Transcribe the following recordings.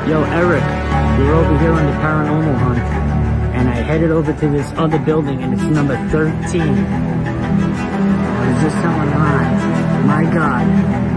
Yo, Eric, we're over here on the paranormal hunt, and I headed over to this other building, and it's number 13. What is this going on? My God.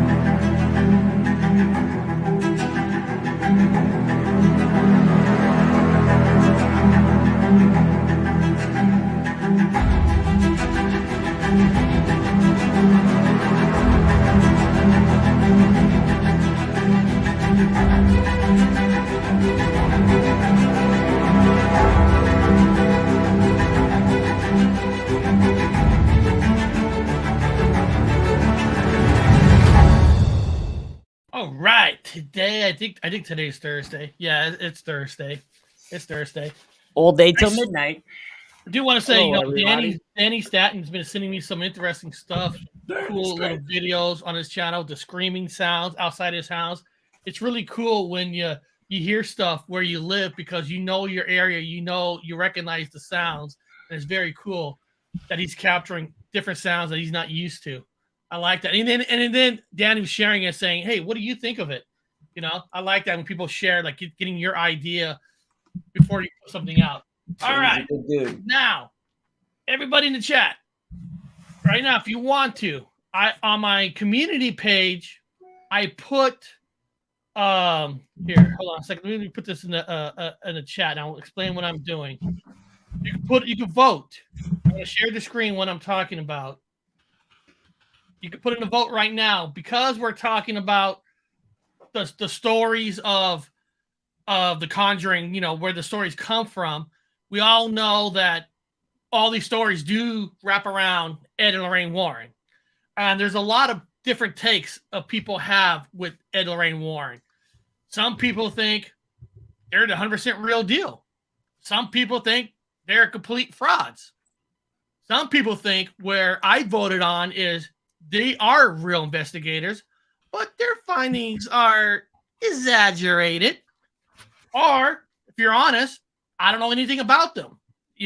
All right, today I think today's Thursday. Yeah, it's Thursday. It's Thursday. All day till midnight. I do want to say, Hello, Danny Statton's been sending me some interesting stuff, cool little videos on his channel, the screaming sounds outside his house. It's really cool when you hear stuff where you live because you know your area, you recognize the sounds, and it's very cool that he's capturing different sounds that he's not used to. I like that. And then Danny was sharing it saying, hey, what do you think of it? I like that when people share, like getting your idea before you put something out. All right. Now, everybody in the chat, right now, if you want to, on my community page, I put here, hold on a second. Let me put this in the chat. I'll explain what I'm doing. You can vote. I'm going to share the screen when I'm talking about. You can put in a vote right now because we're talking about the stories of the Conjuring, where the stories come from. We all know that all these stories do wrap around Ed and Lorraine Warren. And there's a lot of different takes of people have with Ed and Lorraine Warren. Some people think they're the 100% real deal. Some people think they're complete frauds. Some people think where I voted on is they are real investigators, but their findings are exaggerated. Or, if you're honest, I don't know anything about them.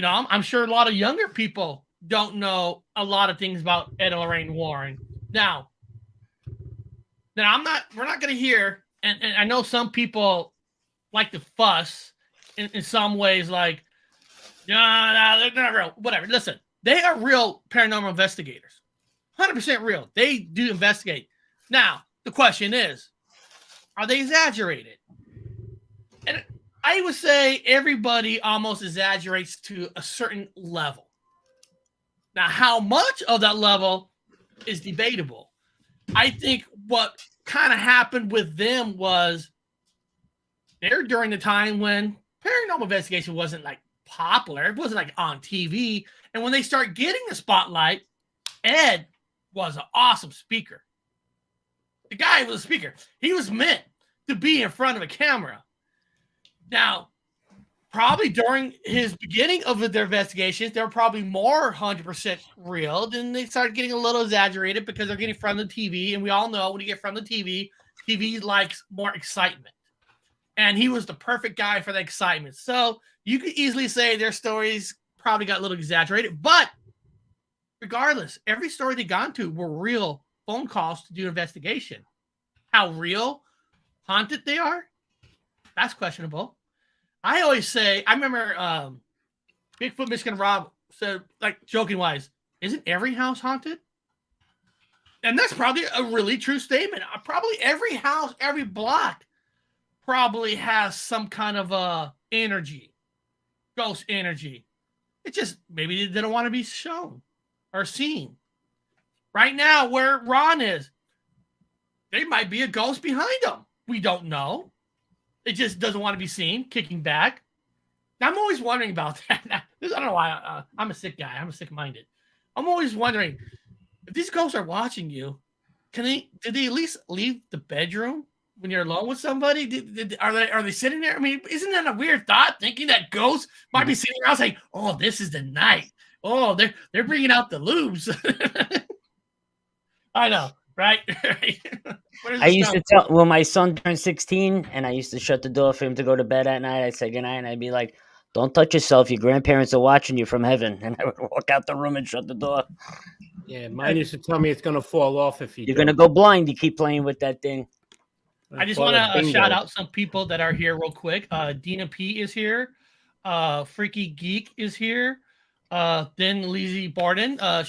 I'm sure a lot of younger people don't know a lot of things about Ed and Lorraine Warren. We're not going to hear, and I know some people like to fuss in some ways, like, no, they're not real. Whatever. Listen, they are real paranormal investigators. 100% real. They do investigate. Now, the question is, are they exaggerated? And I would say everybody almost exaggerates to a certain level. Now, how much of that level is debatable. I think what kind of happened with them was they're during the time when paranormal investigation wasn't like popular. It wasn't like on TV. And when they start getting the spotlight, Ed was an awesome speaker. The guy was a speaker. He was meant to be in front of a camera. Now, probably during his beginning of their investigations, they were probably more 100% real. Then they started getting a little exaggerated because they're getting from the TV. And we all know when you get from the TV, TV likes more excitement. And he was the perfect guy for the excitement. So you could easily say their stories probably got a little exaggerated. But regardless, every story they got into were real phone calls to do investigation. How real, haunted they are, that's questionable. I always say, I remember Bigfoot Michigan Rob said, like joking wise, isn't every house haunted? And that's probably a really true statement. Probably every house, every block probably has some kind of energy, ghost energy. It just maybe they don't want to be shown or seen. Right now, where Ron is, there might be a ghost behind him. We don't know. It just doesn't want to be seen, kicking back. Now, I'm always wondering about that. I don't know why. I'm a sick guy. I'm sick-minded. I'm always wondering, if these ghosts are watching you, did they at least leave the bedroom when you're alone with somebody? Are they sitting there? I mean, isn't that a weird thought, thinking that ghosts might be sitting around saying, oh, this is the night. Oh, they're bringing out the lubes. I know, right? I used to tell, when my son turned 16 and I used to shut the door for him to go to bed at night, I'd say goodnight and I'd be like, don't touch yourself. Your grandparents are watching you from heaven. And I would walk out the room and shut the door. Yeah, mine used to tell me it's going to fall off if you're going to go blind. You keep playing with that thing. I just want to shout out some people that are here real quick. Dina P is here. Freaky Geek is here. Then Lizzie Barden. Her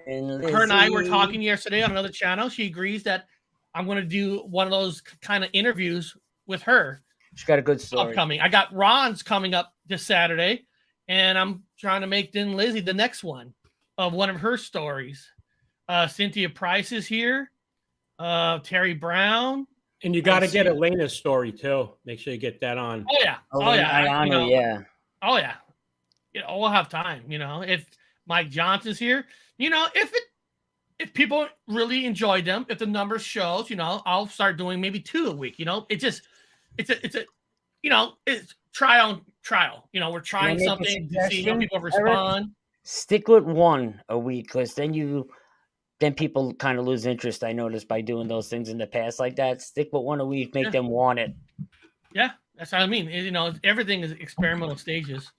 and I were talking yesterday on another channel. She agrees that I'm going to do one of those kind of interviews with her. She's got a good story upcoming. I got Ron's coming up this Saturday, and I'm trying to make Then Lizzie the next one of one of her stories. Cynthia Price is here. Terry Brown. And you got to get Elena's story too. Make sure you get that on. Oh yeah. Ayano, yeah. Oh yeah. We'll have time. If Mike Johnson's here, if people really enjoy them, if the numbers shows, I'll start doing maybe 2 a week. It's trial. We're trying something to see how people respond. Stick with 1 a week, because then people kind of lose interest. I noticed by doing those things in the past like that. Stick with 1 a week, make them want it. Yeah, that's what I mean. Everything is experimental stages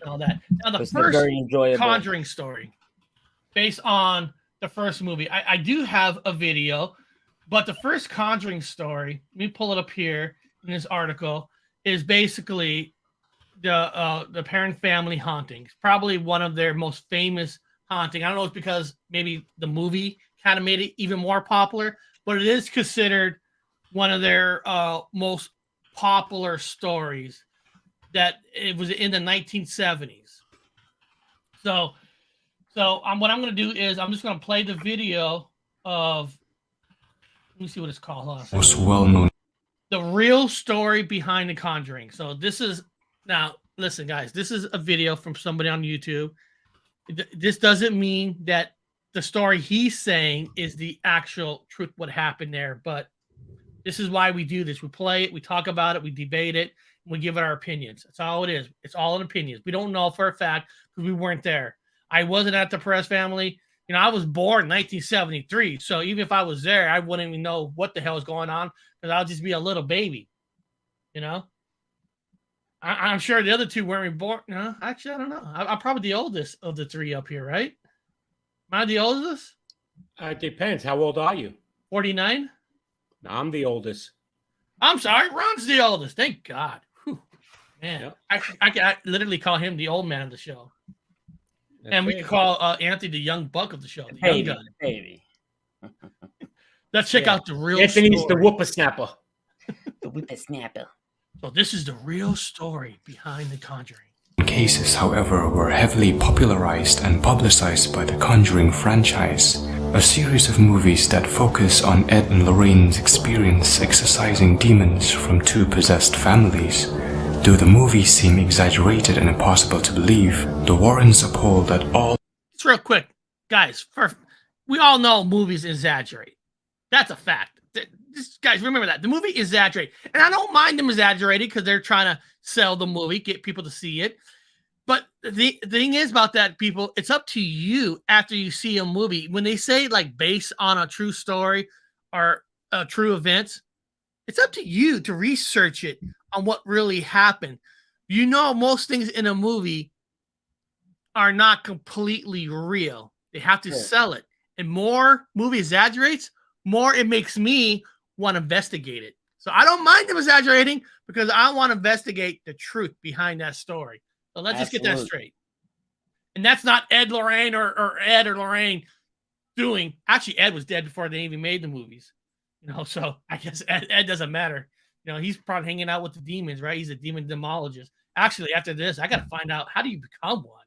and all that. Now, the first very enjoyable Conjuring story, based on the first movie, I do have a video, but the first Conjuring story, let me pull it up here in this article, is basically the Parent family hauntings. Probably one of their most famous haunting. I don't know if it's because maybe the movie kind of made it even more popular, but it is considered one of their most popular stories. That it was in the 1970s. So what I'm going to do is I'm just going to play the video of. Let me see what it's called. Most well known. The real story behind The Conjuring. So this is now. Listen, guys. This is a video from somebody on YouTube. This doesn't mean that the story he's saying is the actual truth, what happened there. But this is why we do this. We play it, we talk about it, we debate it, and we give it our opinions. That's all it is. It's all in opinions. We don't know for a fact because we weren't there. I wasn't at the Perez family. I was born in 1973. So even if I was there, I wouldn't even know what the hell is going on because I'll just be a little baby. I'm sure the other 2 weren't born. No, actually, I don't know. I'm probably the oldest of the 3 up here, right? Am I the oldest? It depends. How old are you? 49? No, I'm the oldest. I'm sorry. Ron's the oldest. Thank God. Whew. Man, Yep. I literally call him the old man of the show. That's and we it. could call Anthony the young buck of the show. The Baby, young gun. baby. Let's check out the real Anthony's story. the whippersnapper. The whippersnapper. So this is the real story behind The Conjuring. Cases, however, were heavily popularized and publicized by the Conjuring franchise, a series of movies that focus on Ed and Lorraine's experience exorcising demons from 2 possessed families. Though the movies seem exaggerated and impossible to believe, the Warrens uphold that all. Just real quick, guys. We all know movies exaggerate. That's a fact. Guys, remember that. The movie exaggerates. And I don't mind them exaggerating because they're trying to sell the movie, get people to see it. But the thing is about that, people, it's up to you after you see a movie. When they say like based on a true story or true events, it's up to you to research it on what really happened. Most things in a movie are not completely real. They have to sell it. And more movie exaggerates, more it makes me want to investigate it. So I don't mind them exaggerating because I want to investigate the truth behind that story. So let's just get that straight. And that's not Ed Lorraine or Ed or Lorraine doing. Actually, Ed was dead before they even made the movies. So I guess Ed doesn't matter. He's probably hanging out with the demons, right? He's a demon demologist. Actually, after this, I got to find out, how do you become one?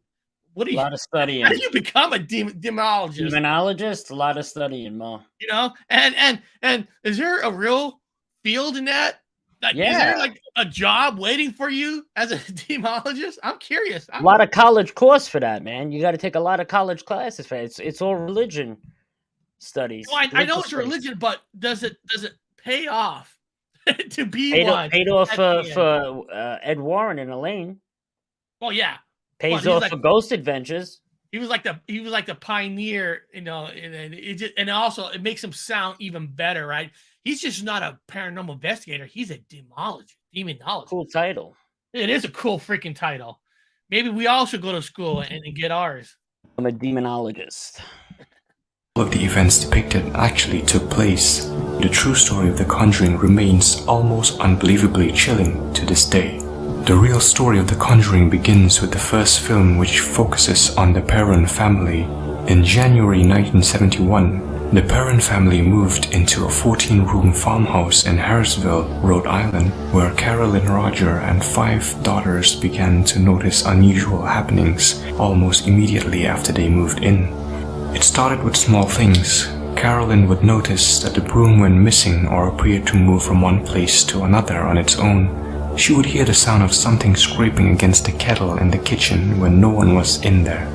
A lot of studying. How do you become a demonologist? Demonologist, a lot of studying, Mo. And is there a real field in that? Is there like a job waiting for you as a demonologist? I'm curious. A lot of college course for that, man. You got to take a lot of college classes for it. It's all religion studies. Well, I know it's religion, but does it pay off to be one? Paid off for Ed Warren and Elaine. Well, yeah. Pays off for Ghost Adventures. He was like the pioneer, and also it makes him sound even better, right? He's just not a paranormal investigator. He's a demonologist. Cool title. It is a cool freaking title. Maybe we all should go to school and get ours. I'm a demonologist. All of the events depicted actually took place. the true story of The Conjuring remains almost unbelievably chilling to this day. The real story of The Conjuring begins with the first film, which focuses on the Perron family. In January 1971, the Perron family moved into a 14-room farmhouse in Harrisville, Rhode Island, where Carolyn, Roger, and 5 daughters began to notice unusual happenings almost immediately after they moved in. It started with small things. Carolyn would notice that the broom went missing or appeared to move from one place to another on its own. She would hear the sound of something scraping against the kettle in the kitchen when no one was in there.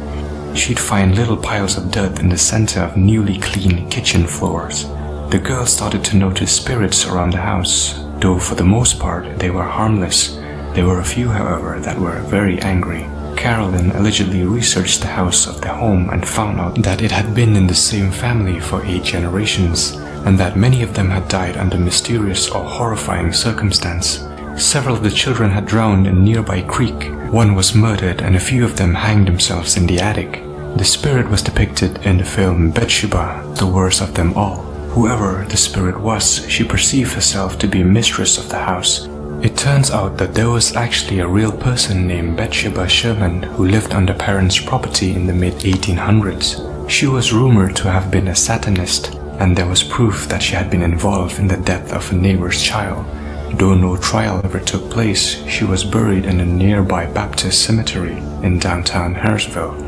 She'd find little piles of dirt in the center of newly cleaned kitchen floors. The girl started to notice spirits around the house, though for the most part they were harmless. There were a few, however, that were very angry. Carolyn allegedly researched the house of the home and found out that it had been in the same family for 8 generations, and that many of them had died under mysterious or horrifying circumstance. Several of the children had drowned in a nearby creek, one was murdered, and a few of them hanged themselves in the attic. The spirit was depicted in the film Bathsheba, the worst of them all. Whoever the spirit was, she perceived herself to be mistress of the house. It turns out that there was actually a real person named Bathsheba Sherman who lived on the parents' property in the mid-1800s. She was rumored to have been a Satanist, and there was proof that she had been involved in the death of a neighbor's child. Though no trial ever took place, she was buried in a nearby Baptist cemetery in downtown Harrisville.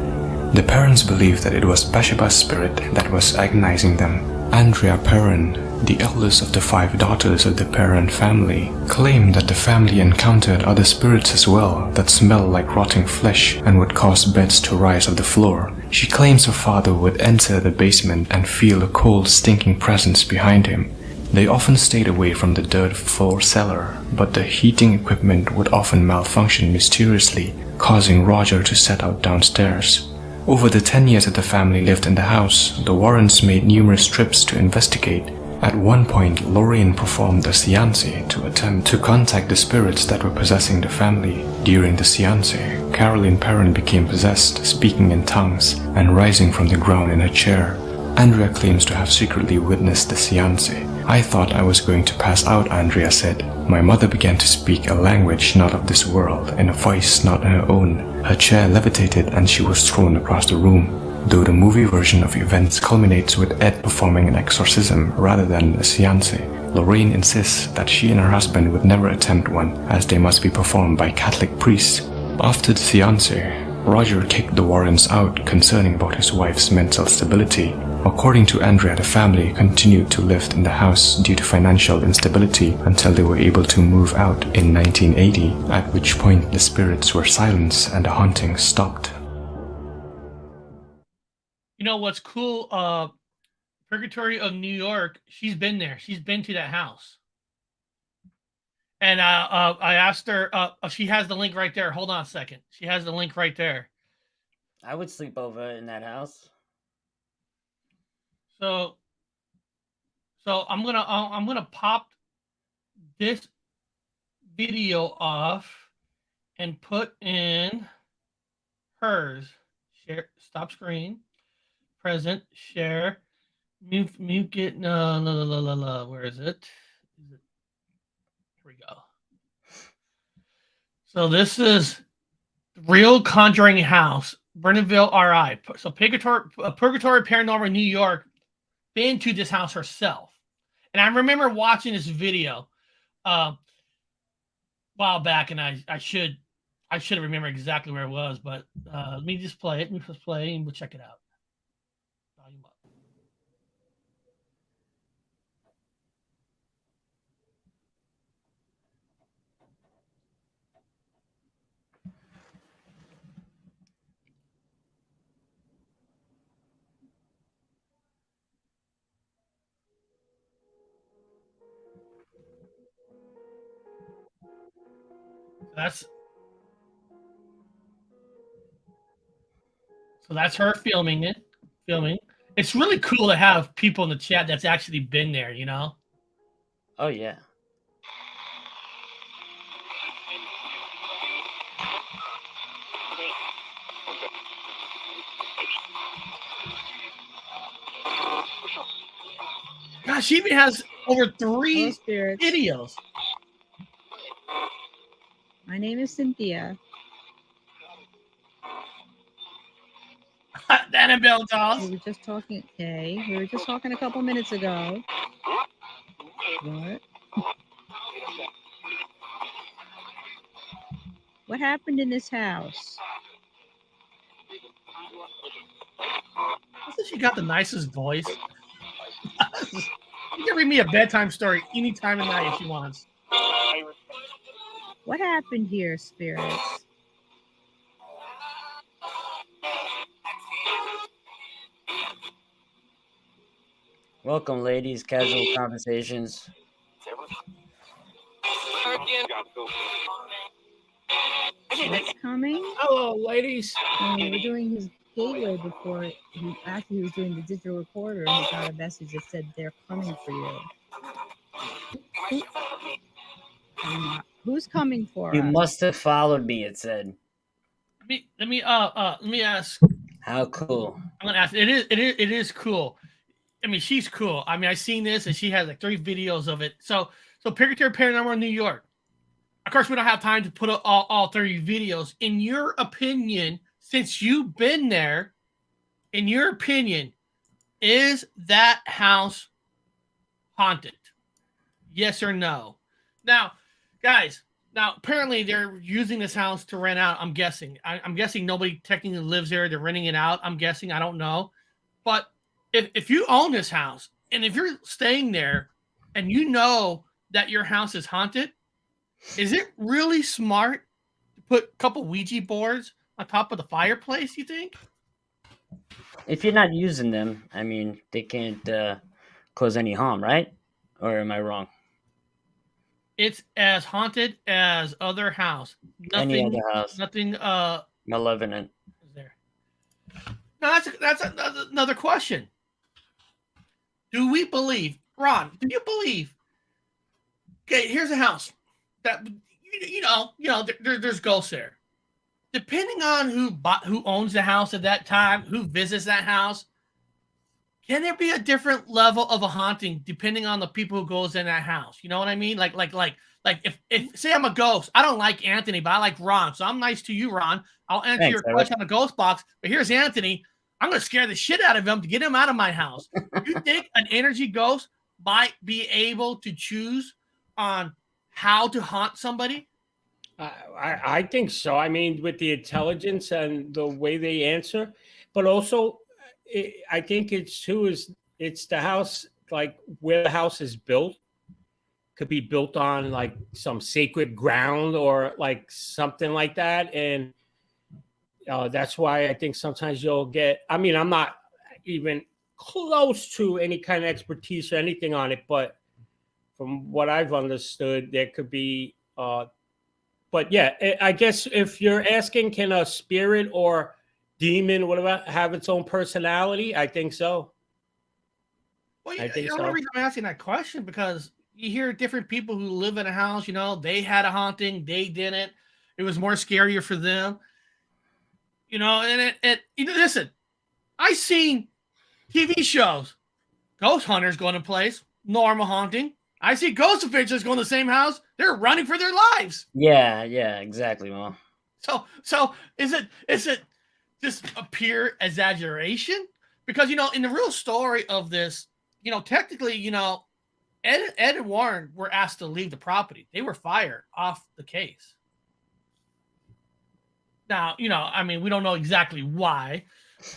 The parents believed that it was Bathsheba's spirit that was agonizing them. Andrea Perron, the eldest of the 5 daughters of the Perron family, claimed that the family encountered other spirits as well that smelled like rotting flesh and would cause beds to rise off the floor. She claims her father would enter the basement and feel a cold, stinking presence behind him. They often stayed away from the dirt floor cellar, but the heating equipment would often malfunction mysteriously, causing Roger to set out downstairs. Over the 10 years that the family lived in the house, the Warrens made numerous trips to investigate. At one point, Lorraine performed a seance to attempt to contact the spirits that were possessing the family. During the seance, Carolyn Perron became possessed, speaking in tongues and rising from the ground in her chair. Andrea claims to have secretly witnessed the seance. "I thought I was going to pass out," Andrea said. "My mother began to speak a language not of this world, in a voice not her own. Her chair levitated and she was thrown across the room." Though the movie version of events culminates with Ed performing an exorcism rather than a seance, Lorraine insists that she and her husband would never attempt one, as they must be performed by Catholic priests. After the seance, Roger kicked the Warrens out, concerning about his wife's mental stability. According to Andrea, the family continued to live in the house due to financial instability until they were able to move out in 1980, at which point the spirits were silenced and the haunting stopped. You know what's cool? Purgatory of New York, she's been there. She's been to that house. And I asked her, she has the link right there. Hold on a second. She has the link right there. I would sleep over in that house. So I'm gonna pop this video off and put in hers. Share, stop screen, present, share, mute it. No. Where is it? Here we go. So this is real Conjuring house, Bernardville, RI. So Purgatory Paranormal New York been to this house herself. And I remember watching this video a while back, and I should have remembered exactly where it was, but let me just play it. Let me just play and we'll check it out. Volume up. That's her filming it. It's really cool to have people in the chat that's actually been there, you know? Oh, yeah. Gosh, she even has over 3 Hello, spirits. videos. My name is Cynthia. AnnaBelle dolls. We were just talking. Okay, we were just talking a couple minutes ago. What? What happened in this house? She got the nicest voice. She can read me a bedtime story any time of night if she wants. What happened here, spirits? Welcome, ladies. Casual conversations. What's coming? Hello, ladies. When we were doing his gateway before, after he was doing the digital recorder, he got a message that said they're coming for you. Who's coming for You us? must have followed me, it said. Let me ask. How cool. I'm gonna ask. It is cool. I mean, she's cool. I mean, I've seen this, and she has like 3 videos of it. So Purgatory Paranormal in New York. Of course, we don't have time to put up all 30 videos. In your opinion, since you've been there, in your opinion, is that house haunted? Yes or no? Now, guys, apparently they're using this house to rent out. I'm guessing. I'm guessing nobody technically lives there. They're renting it out. I'm guessing. I don't know. But if you own this house and if you're staying there and you know that your house is haunted, is it really smart to put a couple Ouija boards on top of the fireplace, you think? If you're not using them, I mean, they can't cause any harm, right? Or am I wrong? It's as haunted as other house. Any other house. Nothing Malevolent. is there. Now that's another question. Do we believe, Ron, do you believe? Okay, here's a house that there's ghosts there. Depending on who owns the house at that time, who visits that house, can there be a different level of a haunting depending on the people who goes in that house? You know what I mean? Like if say I'm a ghost, I don't like Anthony, but I like Ron, so I'm nice to you, Ron. I'll answer your question on the ghost box. But here's Anthony. I'm gonna scare the shit out of him to get him out of my house. You think an energy ghost might be able to choose on how to haunt somebody? I think so. I mean, with the intelligence and the way they answer, but also I think it's the house, like where the house is built could be built on like some sacred ground or like something like that. And that's why I think sometimes you'll get, I mean, I'm not even close to any kind of expertise or anything on it, but from what I've understood, there could be, but yeah, I guess if you're asking, can a spirit or demon, whatever, have its own personality? I think so. Well, I think the so. only reason I'm asking that question because you hear different people who live in a house, they had a haunting, they didn't. It was more scarier for them. And listen, I seen TV shows, ghost hunters going to place, normal haunting. I see ghost adventures going to the same house. They're running for their lives. Yeah, exactly, Mo. So is it just a pure exaggeration? Because in the real story of this, technically, Ed and Warren were asked to leave the property. They were fired off the case. Now, I mean, we don't know exactly why.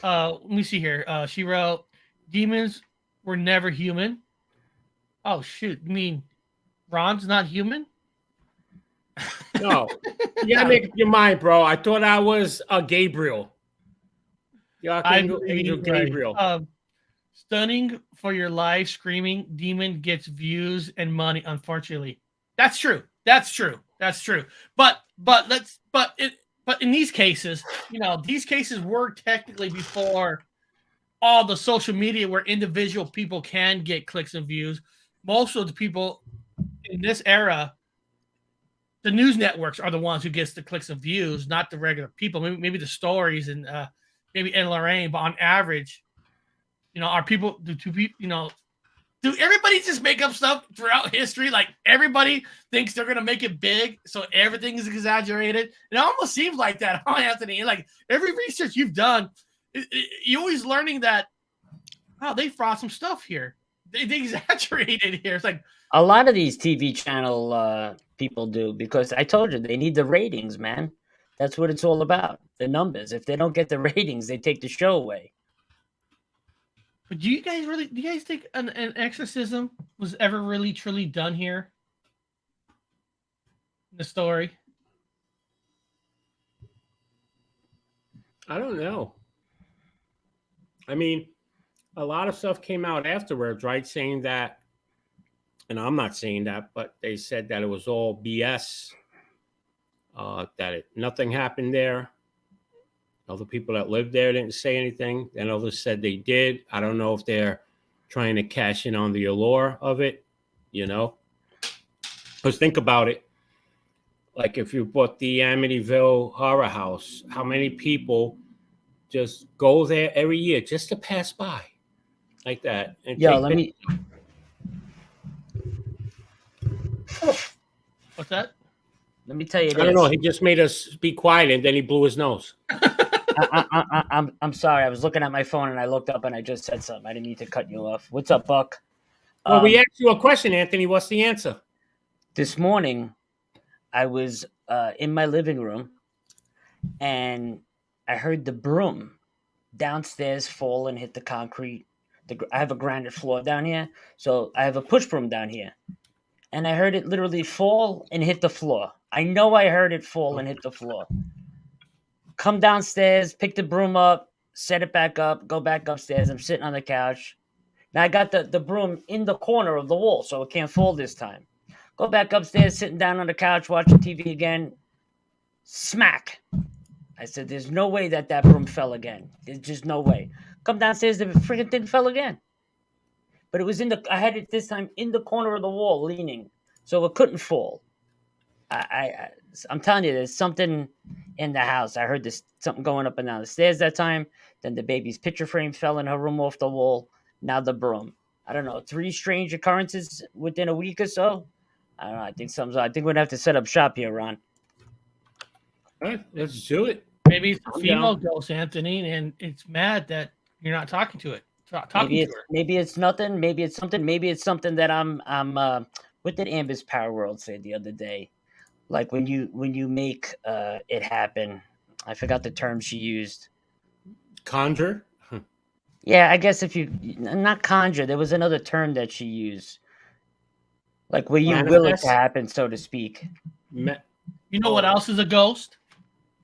Let me see here. She wrote, demons were never human. Oh, shoot. You mean Ron's not human? No. You gotta make up your mind, bro. I thought I was Gabriel. The Archangel Gabriel. Right. Stunning for your life, screaming demon gets views and money, unfortunately. That's true. But in these cases, these cases were technically before all the social media where individual people can get clicks and views. Most of the people in this era, the news networks are the ones who gets the clicks and views, not the regular people. Maybe the stories and maybe Ed and Lorraine, but on average, our people, Do everybody just make up stuff throughout history? Like everybody thinks they're gonna make it big, so everything is exaggerated. It almost seems like that, huh, Anthony? Like every research you've done, you're always learning that. Wow, they brought some stuff here. They exaggerated here. It's like A lot of these TV channel people do, because I told you they need the ratings, man. That's what it's all about. The numbers. If they don't get the ratings, they take the show away. but do you guys think an exorcism was ever really truly done here in the story? I don't know. I mean, a lot of stuff came out afterwards, right? Saying that, and I'm not saying that, but they said that it was all BS. Nothing happened there. Other people that lived there didn't say anything. Then others said they did. I don't know if they're trying to cash in on the allure of it, you know? Because think about it. Like if you bought the Amityville Horror House, how many people just go there every year just to pass by like that? And Yo, let me. What's that? Let me tell you this. I don't know. He just made us be quiet, and then he blew his nose. I'm sorry. I was looking at my phone and I looked up and I just said something. I didn't mean to cut you off. What's up, Buck? Well, we asked you a question, Anthony. What's the answer? This morning, I was in my living room and I heard the broom downstairs fall and hit the concrete. I have a granite floor down here, so I have a push broom down here. And I heard it literally fall and hit the floor. I know I heard it fall and hit the floor. Come downstairs, pick the broom up, set it back up, go back upstairs. I'm sitting on the couch. Now I got the broom in the corner of the wall, so it can't fall this time. Go back upstairs, sitting down on the couch, watching TV again. Smack. I said, there's no way that broom fell again. There's just no way. Come downstairs, the freaking thing fell again. But it was I had it this time in the corner of the wall, leaning, so it couldn't fall. I'm telling you, there's something in the house. I heard something going up and down the stairs that time. Then the baby's picture frame fell in her room off the wall. Now the broom. I don't know, 3 strange occurrences within a week or so. I don't know. I think we're gonna have to set up shop here, Ron. All right, let's do it. Maybe it's a female ghost, Anthony, and it's mad that you're not talking to it. Maybe it's nothing. Maybe it's something. Maybe it's something that I'm. What did Amber's Power World say the other day? Like when you make it happen. I forgot the term she used. Conjure. Yeah, I guess if you not conjure, there was another term that she used. Like where you will it to happen, so to speak. You know what else is a ghost?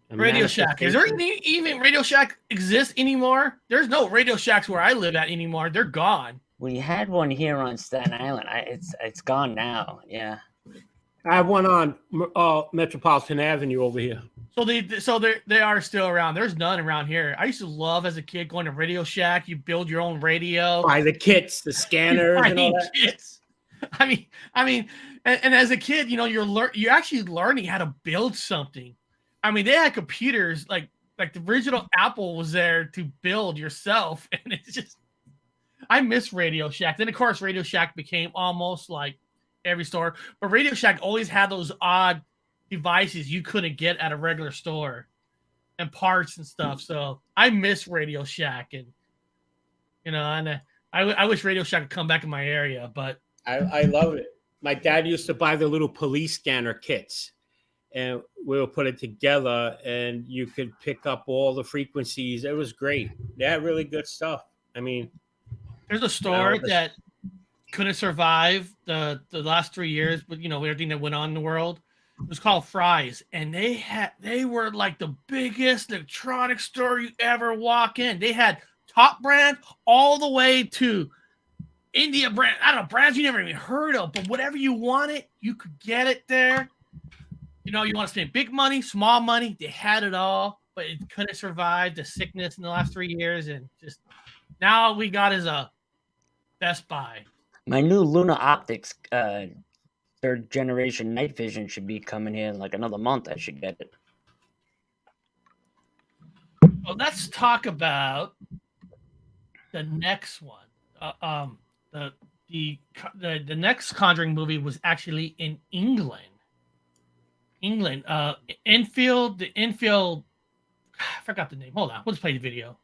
Radio Shack. Is there even Radio Shack exist anymore? There's no Radio Shacks where I live at anymore. They're gone. We had one here on Staten Island. It's gone now. Yeah. I have one on Metropolitan Avenue over here. So they are still around. There's none around here. I used to love as a kid going to Radio Shack. You build your own radio. Buy the kits, the scanners, and all that. Kits. I mean, and as a kid, you're actually learning how to build something. I mean, they had computers like the original Apple was there to build yourself, and it's just I miss Radio Shack. Then of course Radio Shack became almost like every store, but Radio Shack always had those odd devices you couldn't get at a regular store and parts and stuff. So I miss Radio Shack, and I wish Radio Shack would come back in my area, but I love it. My dad used to buy the little police scanner kits. And we would put it together, and you could pick up all the frequencies. It was great. They had really good stuff. I mean, there's a store that couldn't survive the last 3 years, but everything that went on in the world. It was called Fry's, and they were like the biggest electronics store you ever walk in. They had top brand all the way to India brand. I don't know, brands you never even heard of, but whatever you wanted, you could get it there. You want to spend big money, small money. They had it all, but it couldn't survive the sickness in the last 3 years. And just now we got is a Best Buy. My new Luna Optics 3rd generation night vision should be coming here in like another month. I should get it. Well, let's talk about the next one. the next Conjuring movie was actually in England. Enfield. I forgot the name. Hold on. Let's play the video.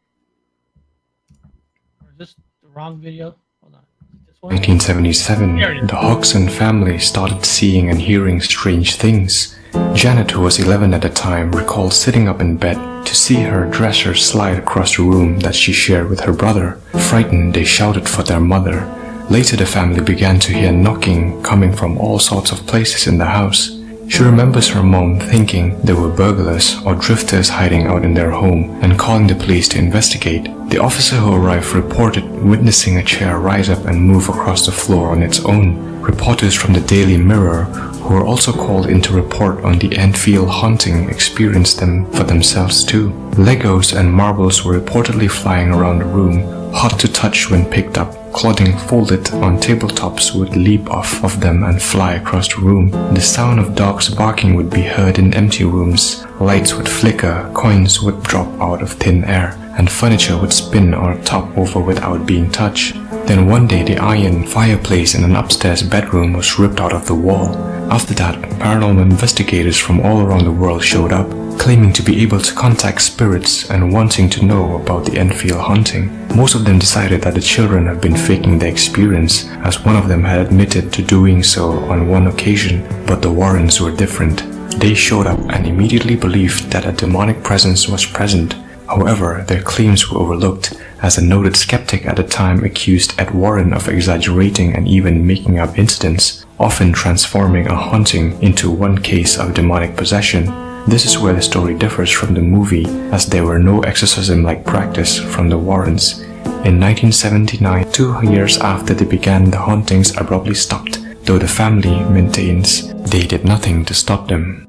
Or is this the wrong video? Hold on. This one? 1977, the Hodgson family started seeing and hearing strange things. Janet, who was 11 at the time, recalled sitting up in bed to see her dresser slide across the room that she shared with her brother. Frightened, they shouted for their mother. Later, the family began to hear knocking coming from all sorts of places in the house. She remembers her mom thinking there were burglars or drifters hiding out in their home and calling the police to investigate. The officer who arrived reported witnessing a chair rise up and move across the floor on its own. Reporters from the Daily Mirror, who were also called in to report on the Enfield haunting, experienced them for themselves too. Legos and marbles were reportedly flying around the room, hot to touch when picked up. Clothing folded on tabletops would leap off of them and fly across the room. The sound of dogs barking would be heard in empty rooms. Lights would flicker, coins would drop out of thin air, and furniture would spin or topple over without being touched. Then one day the iron fireplace in an upstairs bedroom was ripped out of the wall. After that, paranormal investigators from all around the world showed up, claiming to be able to contact spirits and wanting to know about the Enfield haunting. Most of them decided that the children had been faking the experience, as one of them had admitted to doing so on one occasion, but the Warrens were different. They showed up and immediately believed that a demonic presence was present. However, their claims were overlooked, as a noted skeptic at the time accused Ed Warren of exaggerating and even making up incidents, often transforming a haunting into one case of demonic possession. This is where the story differs from the movie, as there were no exorcism-like practice from the Warrens. In 1979, 2 years after they began, the hauntings abruptly stopped, though the family maintains they did nothing to stop them.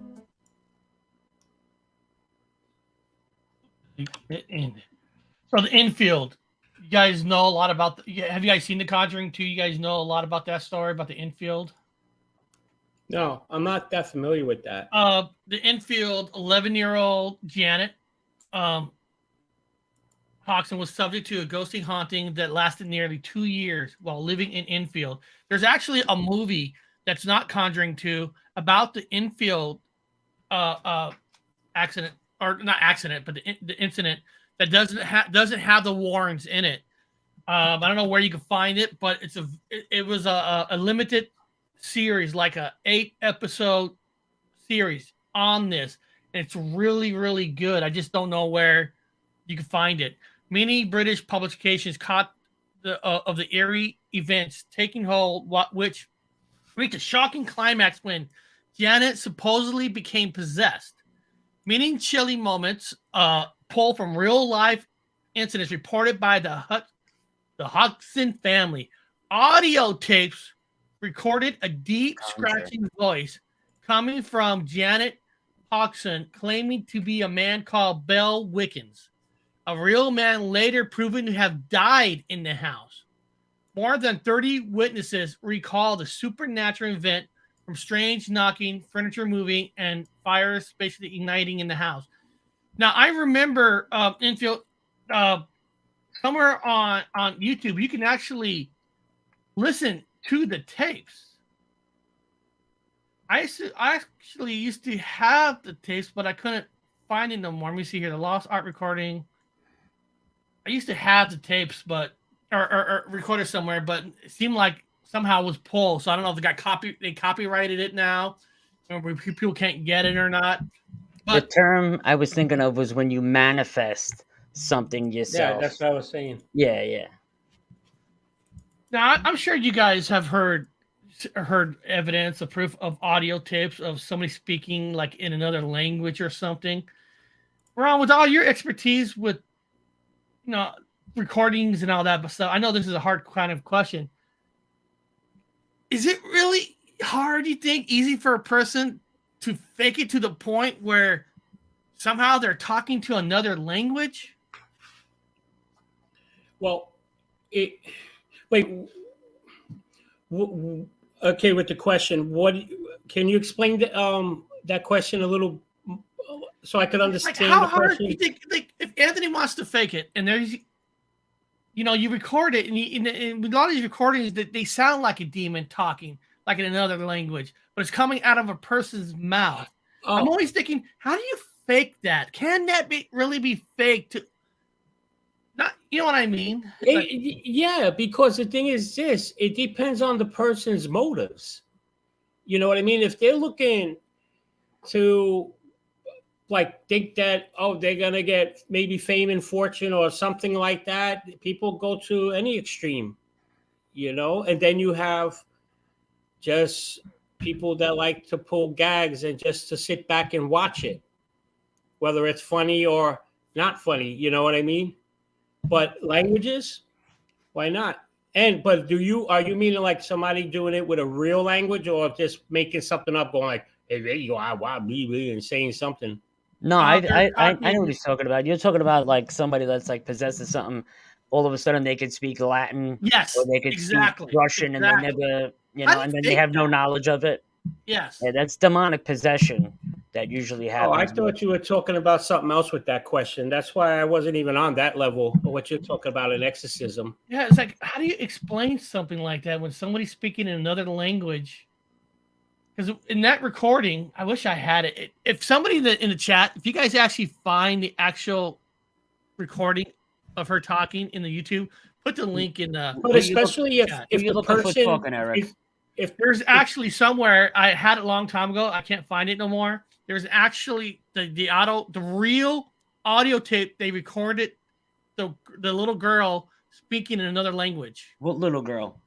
So the Enfield, you guys know a lot about. Have you guys seen The Conjuring 2? You guys know a lot about that story about the Enfield. No, I'm not that familiar with that. The Enfield, 11-year-old Janet Hodgson was subject to a ghostly haunting that lasted nearly 2 years while living in Enfield. There's actually a movie that's not Conjuring 2 about the Enfield accident, or not accident, but the incident that doesn't have the Warrens in it. I don't know where you can find it, but it was a limited series, like a 8-episode series on this. And it's really, really good. I just don't know where you can find it. Many British publications caught of the eerie events taking hold, which reached a shocking climax when Janet supposedly became possessed. Many chilling moments pulled from real life incidents reported by the Hodgson family. Audio tapes recorded a deep scratching voice coming from Janet Hodgson, claiming to be a man called Bell Wickens, a real man later proven to have died in the house. More than 30 witnesses recall the supernatural event, from strange knocking, furniture moving, and fires basically igniting in the house. Now, I remember Enfield, somewhere on YouTube, you can actually listen to the tapes. I actually used to have the tapes, but I couldn't find it no more. Let me see here. The Lost Art Recording. I used to have the tapes, but or recorded somewhere, but it seemed like somehow it was pulled. So I don't know if they copyrighted it now, or people can't get it or not. But the term I was thinking of was when you manifest something yourself. Yeah, that's what I was saying. Yeah. Now I'm sure you guys have heard evidence, of proof of audio tapes of somebody speaking like in another language or something. Ron, with all your expertise with recordings and all that, but so I know this is a hard kind of question. Is it really hard, you think, easy for a person to fake it to the point where somehow they're talking to another language? Well, okay, with the question, can you explain that question a little so I could understand how the hard question? do you think, like, if Anthony wants to fake it and there's you record it, and a lot of these recordings that they sound like a demon talking, like in another language, but it's coming out of a person's mouth. I'm always thinking, how do you fake that? Can that really be faked? Not, you know what I mean? Yeah, because the thing is this: it depends on the person's motives. You know what I mean? If they're looking to think that, they're gonna get maybe fame and fortune or something like that, people go to any extreme, and then you have just people that like to pull gags and just to sit back and watch it, whether it's funny or not funny, you know what I mean? But languages, why not? But are you meaning like somebody doing it with a real language, or just making something up, going like, hey, there you go, and saying something? No, I know what he's talking about. You're talking about like somebody that's like possessed of something. All of a sudden, they could speak Latin, yes, or they could speak Russian, and they never, and then they have no knowledge of it. Yes, yeah, that's demonic possession that usually happens. I thought you were talking about something else with that question. That's why I wasn't even on that level of what you're talking about, an exorcism. Yeah, it's like, how do you explain something like that when somebody's speaking in another language? Because in that recording, I wish I had it. If somebody in the chat, if you guys actually find the actual recording of her talking in the YouTube, put the link in the. But especially if the person talking, Eric. If there's actually somewhere, I had it a long time ago, I can't find it no more. There's actually the real audio tape. They recorded the little girl speaking in another language. What little girl?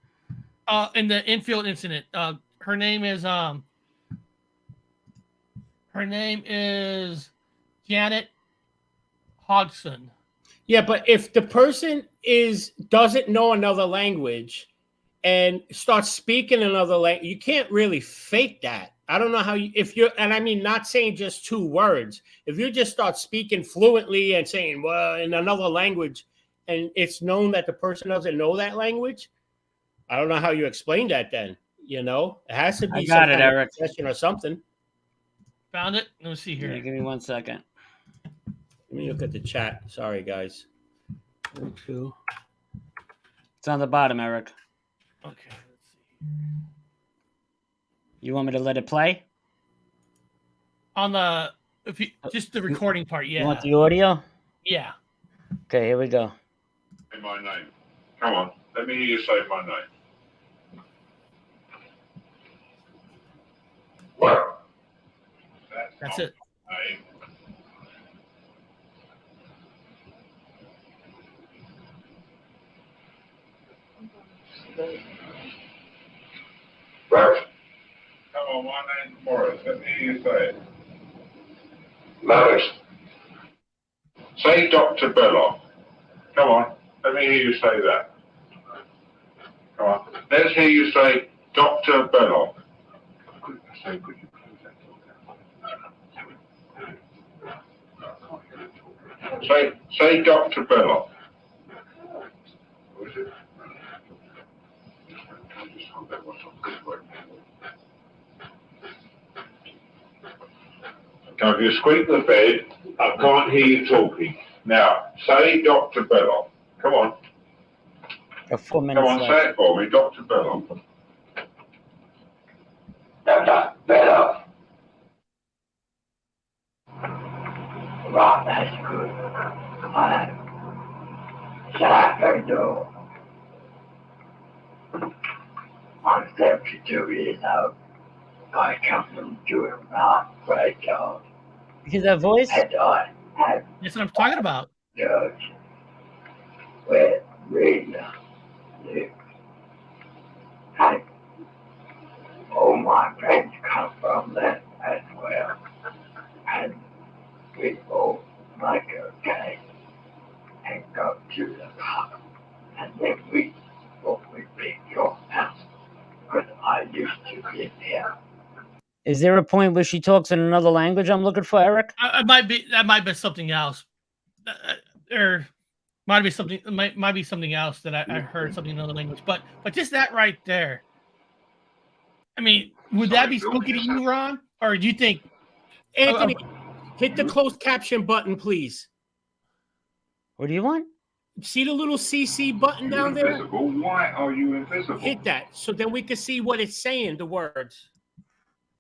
In the Enfield incident. Her name is Janet Hodgson. Yeah, but if the person doesn't know another language and starts speaking another language, you can't really fake that. I don't know how and I mean, not saying just 2 words. If you just start speaking fluently and saying, well, in another language, and it's known that the person doesn't know that language, I don't know how you explain that then. It has to be some kind of possession or something. Found it? Let me see here. Yeah, give me 1 second. Let me look at the chat. Sorry, guys. 1, 2. It's on the bottom, Eric. Okay, let's see. You want me to let it play? On the just the recording part, yeah. You want the audio? Yeah. Okay, here we go. Say my name. Come on, let me hear you say my name. Well, that's it. Name. Right. Come on, my name's Morris. Let me hear you say it. Morris. Say Dr. Belloc. Come on, let me hear you say that. Come on, let's hear you say Dr. Belloc. Say, could you close that? Say Dr. Belloc. What is it? Now, if you squeak the bed, I can't hear you talking. Now, say Dr. Belloc. Come on. 4 minutes Come on, left. say it for me, Dr. Belloc. Dr. Belloc. Right, that's good. Come on. Shut up, your door. I'm 72 years old. I come from doing right, great job. You hear that voice? And I have That's what I'm talking about. church where Rita lives. And all my friends come from that as well. And we all make a cake and go to the pub. And then we pick your house. Because I used to live here. Is there a point where she talks in another language I'm looking for, Eric? That might be something else. Or might be something else that I heard something in another language. But just that right there. I mean, would that be spooky to you, Ron? Or do you think Anthony, hit the closed caption button, please. What do you want? See the little CC button down there? Invisible? Why are you invisible? Hit that, so then we can see what it's saying, the words.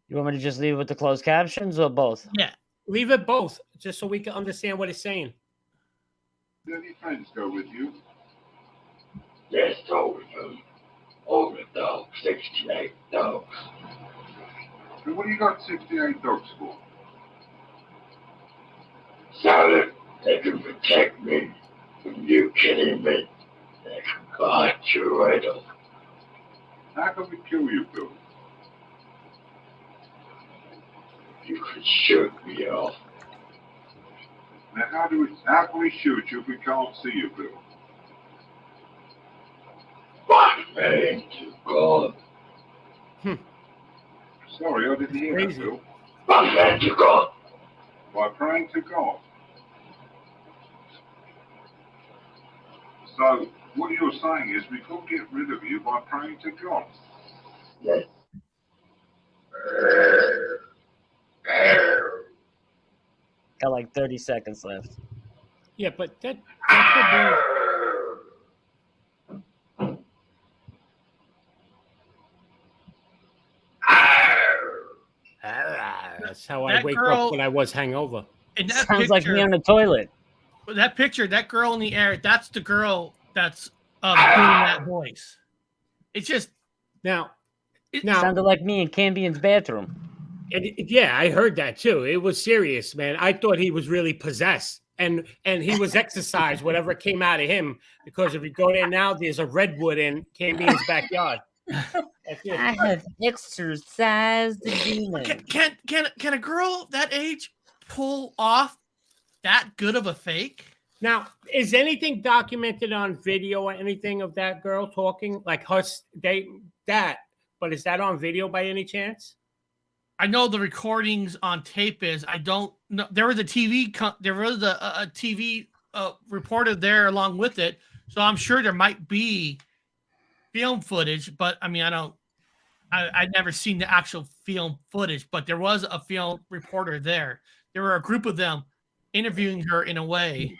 You want me to just leave it with the closed captions or both? Yeah. Leave it both, just so we can understand what it's saying. Do any friends go with you? Yes, over them. Over dogs, 68 dogs. And what do you got 68 dogs for? So that they can protect me from you killing me. They can guard you right off. How can we kill you, Bill? You could shoot me off. Now, how can we shoot you if we can't see you, Bill? My man to God. Sorry, I didn't hear Crazy. that, Bill. My man to God. By praying to God. So, what you're saying is we couldn't get rid of you by praying to God. Yes. Got like 30 seconds left. Yeah, but that could be. That's how I That wake girl- up when I was hangover. And that Sounds like me picture- on the toilet. That picture, that girl in the air, that's the girl that's doing that voice. It's just Now, Sounded like me in Cambian's bathroom. yeah, I heard that too. It was serious, man. I thought he was really possessed, and he was exercised, whatever came out of him. Because if you go there now, there's a redwood in Cambian's backyard. That's it. I have exorcised the demon. can a girl that age pull off that good of a fake? Now, is anything documented on video or anything of that girl talking like her? But is that on video by any chance? I know the recordings on tape is. I don't know. There was a TV. There was a TV reporter there along with it, so I'm sure there might be film footage. But I mean, I've never seen the actual film footage. But there was a film reporter there. There were a group of them interviewing her in a way.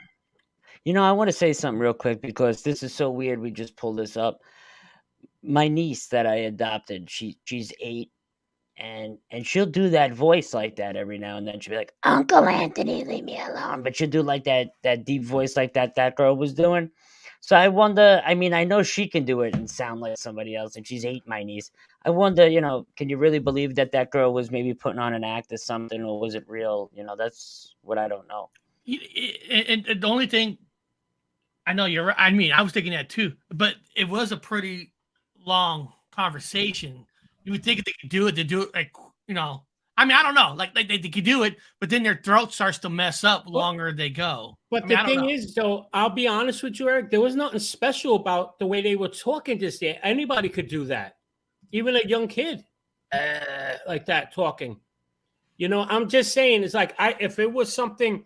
You know, I want to say something real quick because this is so weird. We just pulled this up. My niece that I adopted, she's 8, and she'll do that voice like that every now and then. She'll be like, "Uncle Anthony, leave me alone," but she'll do like that deep voice like that girl was doing. So I wonder. I mean, I know she can do it and sound like somebody else, and she's 8, my niece. I wonder, can you really believe that girl was maybe putting on an act or something, or was it real? That's what I don't know. And the only thing. I know you're right. I mean, I was thinking that too, but it was a pretty long conversation. You would think if they could do it, they do it like, I mean, I don't know, like they could do it, but then their throat starts to mess up the longer they go. But the thing is, though, I'll be honest with you, Eric, there was nothing special about the way they were talking this day. Anybody could do that. Even a young kid like that talking. I'm just saying, it's like, if it was something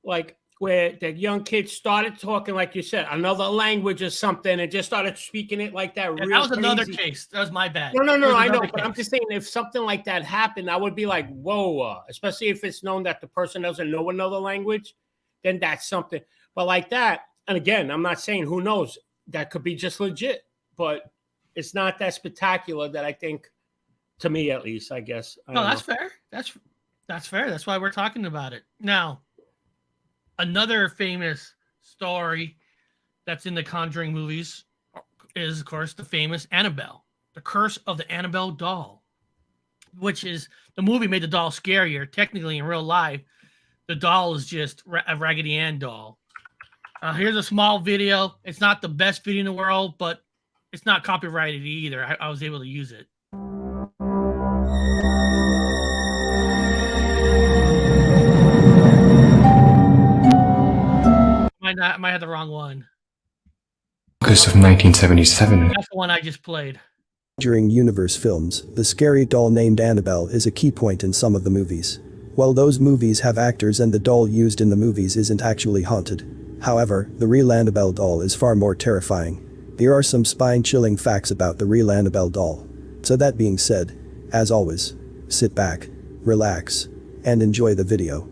like where the young kids started talking, like you said, another language or something, and just started speaking it like that. Yeah, that was another case. That was my bad. No, I know, but I'm just saying, if something like that happened, I would be like, whoa, especially if it's known that the person doesn't know another language, then that's something. But like that, and again, I'm not saying who knows, that could be just legit, but it's not that spectacular that I think, to me at least, I guess. No, that's fair. That's fair. That's why we're talking about it now. Another famous story that's in the Conjuring movies is, of course, the famous AnnaBelle, the curse of the AnnaBelle doll, which is the movie made the doll scarier. Technically, in real life, the doll is just a Raggedy Ann doll. Here's a small video. It's not the best video in the world, but it's not copyrighted either. I was able to use it. I might have the wrong one. August of 1977. That's the one I just played. During Universe films, the scary doll named AnnaBelle is a key point in some of the movies. While those movies have actors and the doll used in the movies isn't actually haunted. However, the real AnnaBelle doll is far more terrifying. There are some spine-chilling facts about the real AnnaBelle doll. So that being said, as always, sit back, relax, and enjoy the video.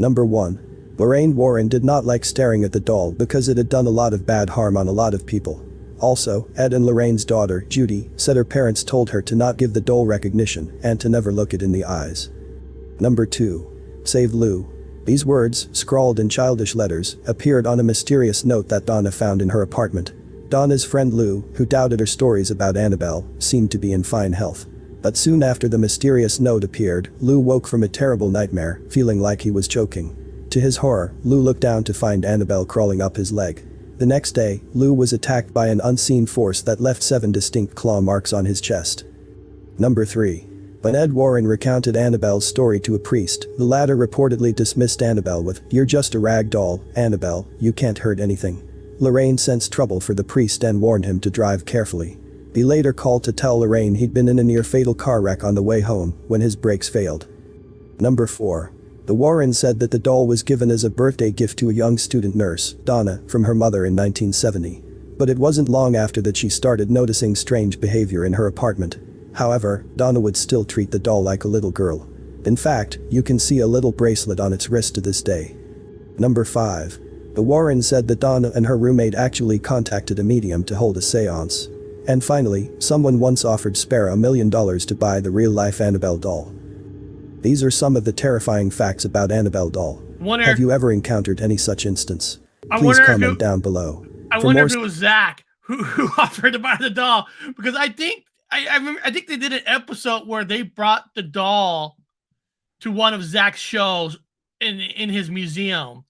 Number 1. Lorraine Warren did not like staring at the doll because it had done a lot of bad harm on a lot of people. Also, Ed and Lorraine's daughter, Judy, said her parents told her to not give the doll recognition and to never look it in the eyes. Number 2. Save Lou. These words, scrawled in childish letters, appeared on a mysterious note that Donna found in her apartment. Donna's friend Lou, who doubted her stories about AnnaBelle, seemed to be in fine health. But soon after the mysterious note appeared, Lou woke from a terrible nightmare, feeling like he was choking. To his horror, Lou looked down to find AnnaBelle crawling up his leg. The next day, Lou was attacked by an unseen force that left 7 distinct claw marks on his chest. Number 3. When Ed Warren recounted AnnaBelle's story to a priest, the latter reportedly dismissed AnnaBelle with, "You're just a rag doll, AnnaBelle, you can't hurt anything." Lorraine sensed trouble for the priest and warned him to drive carefully. He later called to tell Lorraine he'd been in a near-fatal car wreck on the way home when his brakes failed. Number 4. The Warrens said that the doll was given as a birthday gift to a young student nurse, Donna, from her mother in 1970. But it wasn't long after that she started noticing strange behavior in her apartment. However, Donna would still treat the doll like a little girl. In fact, you can see a little bracelet on its wrist to this day. Number 5. The Warrens said that Donna and her roommate actually contacted a medium to hold a seance. And finally, someone once offered Spare $1 million to buy the real-life AnnaBelle doll. These are some of the terrifying facts about AnnaBelle doll. Have you ever encountered any such instance? Please comment down below. I wonder if it was Zach who offered to buy the doll, because I think I think they did an episode where they brought the doll to one of Zach's shows in his museum,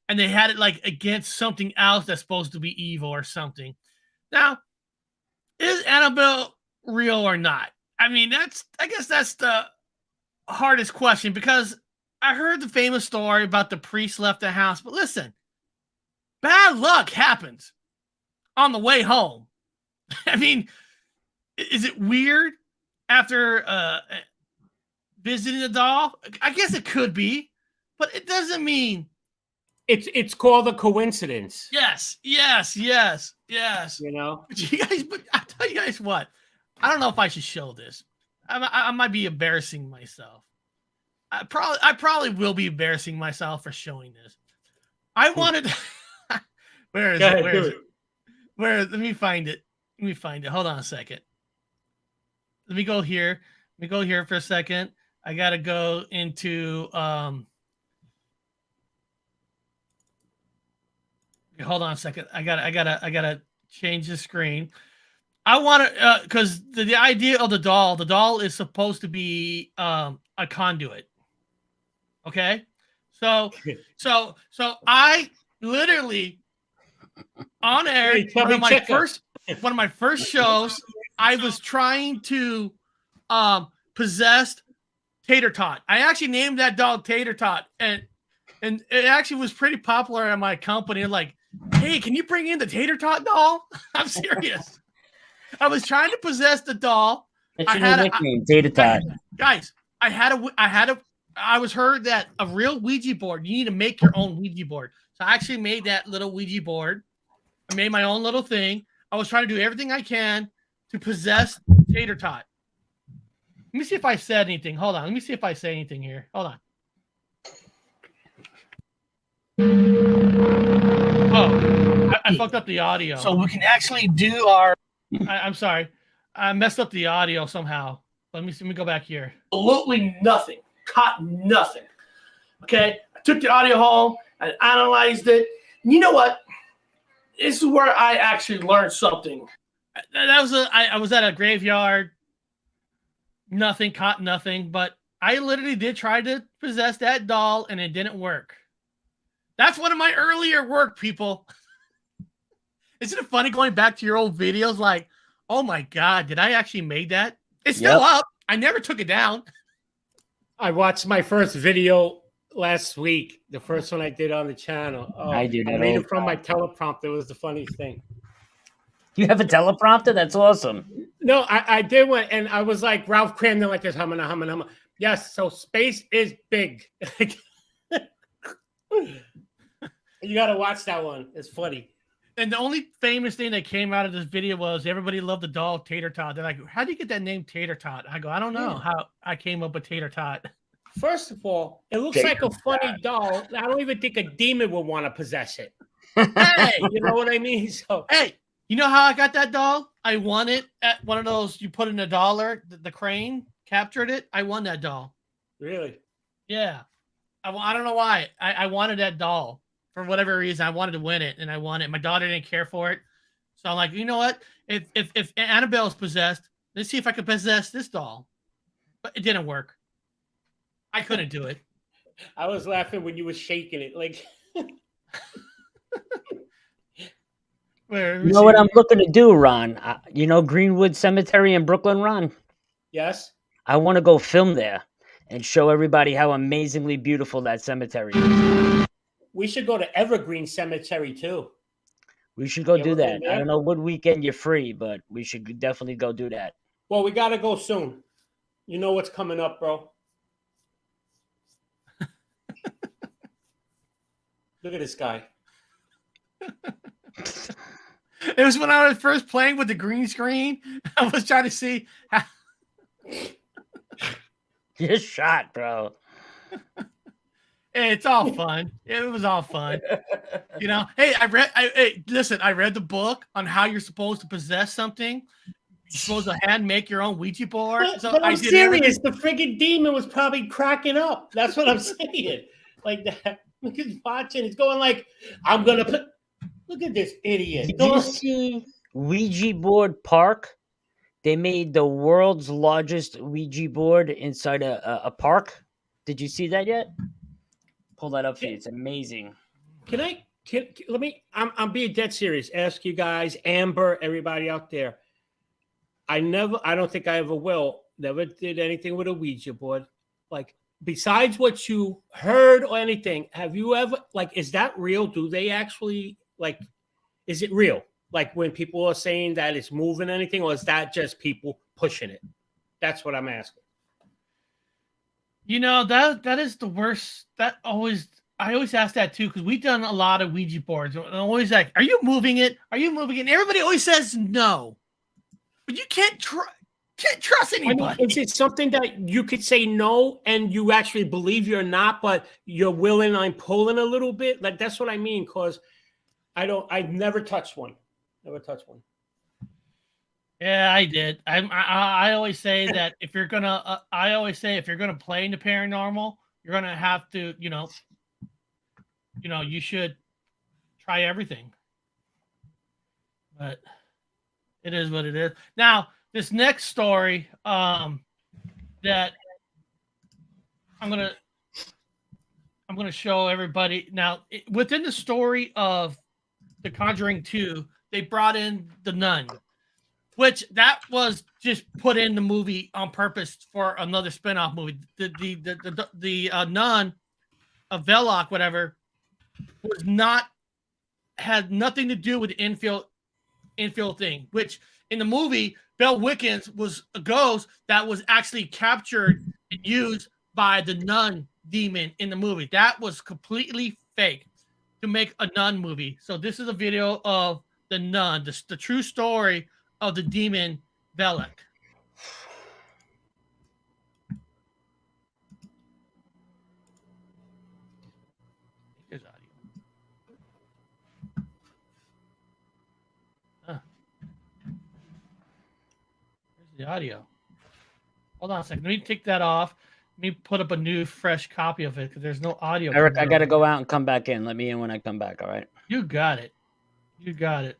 and they had it like against something else that's supposed to be evil or something. Now, is AnnaBelle real or not? I mean, I guess that's the hardest question, because I heard the famous story about the priest left the house, but listen, bad luck happens on the way home. I mean, is it weird after visiting the doll? I guess it could be, but it doesn't mean it's called a coincidence. Yes. You know, but I tell you guys what, I don't know if I should show this. I might be embarrassing myself. I probably will be embarrassing myself for showing this. I wanted. Where is it? Let me find it. Hold on a second. Let me go here. For a second. I gotta go into. Hold on a second. I gotta change the screen. I want to, because the idea of the doll is supposed to be a conduit. Okay, so I literally on air, one of my first shows, I was trying to possess Tater Tot. I actually named that dog Tater Tot, and it actually was pretty popular in my company. Like, hey, can you bring in the Tater Tot doll? I'm serious. I was trying to possess the doll. That's your nickname, Tater Tot. Guys, I was heard that a real Ouija board, you need to make your own Ouija board. So I actually made that little Ouija board. I made my own little thing. I was trying to do everything I can to possess Tater Tot. Let me see if I said anything. Hold on. Let me see if I say anything here. Hold on. Oh, I fucked up the audio. So we can actually do our... I'm sorry. I messed up the audio somehow. Let me go back here. Absolutely nothing. Caught nothing. Okay? I took the audio home. I analyzed it. You know what? This is where I actually learned something. I was at a graveyard. Nothing. Caught nothing. But I literally did try to possess that doll, and it didn't work. That's one of my earlier work, people. Isn't it funny going back to your old videos like, oh my God, did I actually make that? It's still up. I never took it down. I watched my first video last week, the first one I did on the channel. I do that. I made it from my teleprompter. It was the funniest thing. You have a teleprompter? That's awesome. No, I did one, and I was like Ralph Cramden, like this, humming. Yes, so space is big. You got to watch that one. It's funny. And the only famous thing that came out of this video was everybody loved the doll Tater Tot. They're like, how do you get that name Tater Tot? I go, I don't know how I came up with Tater Tot. First of all, it looks like a funny doll. I don't even think a demon would want to possess it. Hey, You know what I mean? So hey, you know how I got that doll? I won it at one of those you put in $1, the crane captured it. I won that doll. really, Yeah. I don't know why. I wanted that doll for whatever reason. I wanted to win it and I won it. My daughter didn't care for it. So I'm like, you know what? If AnnaBelle is possessed, let's see if I can possess this doll. But it didn't work. I couldn't do it. I was laughing when you were shaking it. Like, You know what I'm looking to do, Ron? You know Greenwood Cemetery in Brooklyn, Ron? yes, I want to go film there and show everybody how amazingly beautiful that cemetery is. we should go to Evergreen Cemetery too. We should go You do ever been that. there? I don't know what weekend you're free, but we should definitely go do that. Well, we got to go soon. You know what's coming up, bro. Look at this guy. It was when I was first playing with the green screen. I was trying to see how. You're shot, bro. It's all fun. It was all fun. You know, hey, listen, I read the book on how you're supposed to possess something. You're supposed to hand make your own Ouija board. But I'm serious. The friggin' demon was probably cracking up. That's what I'm saying. Like that. Look at watching. It's going like, I'm going to put. Look at this idiot. Did you see Ouija Board Park? They made the world's largest Ouija board inside a park. Did you see that yet? Pull that up for you. It's amazing. Let me, I'm being dead serious. Ask you guys, Amber, everybody out there. I don't think I ever will. Never did anything with a Ouija board. Like, besides what you heard or anything, have you ever, like, is that real? Do they actually, like, is it real? Like when people are saying that it's moving anything, or is that just people pushing it? That's what I'm asking. You know, that is the worst. I always ask that too, because we've done a lot of Ouija boards. And I'm always like, are you moving it? Are you moving it? And everybody always says no. But you can't trust anybody. I mean, is it something that you could say no and you actually believe you're not, but you're willing on pulling a little bit? Like, that's what I mean, because I've never touched one. Never touched one. Yeah, I did. I always say that if you're gonna, play into paranormal, you're gonna have to, you should try everything. But it is what it is. Now, this next story, that I'm gonna show everybody. Now, within the story of The Conjuring 2, they brought in the nun, which that was just put in the movie on purpose for another spinoff movie. The nun of Valak, whatever, had nothing to do with the Enfield thing. Which in the movie, Belle Wickens was a ghost that was actually captured and used by the nun demon in the movie. That was completely fake to make a nun movie. So this is a video of the nun, the true story of the demon Valak. Here's audio. Here's the audio. Hold on a second. Let me take that off. Let me put up a new, fresh copy of it because there's no audio. Eric, I got to go out and come back in. Let me in when I come back, all right? You got it. You got it.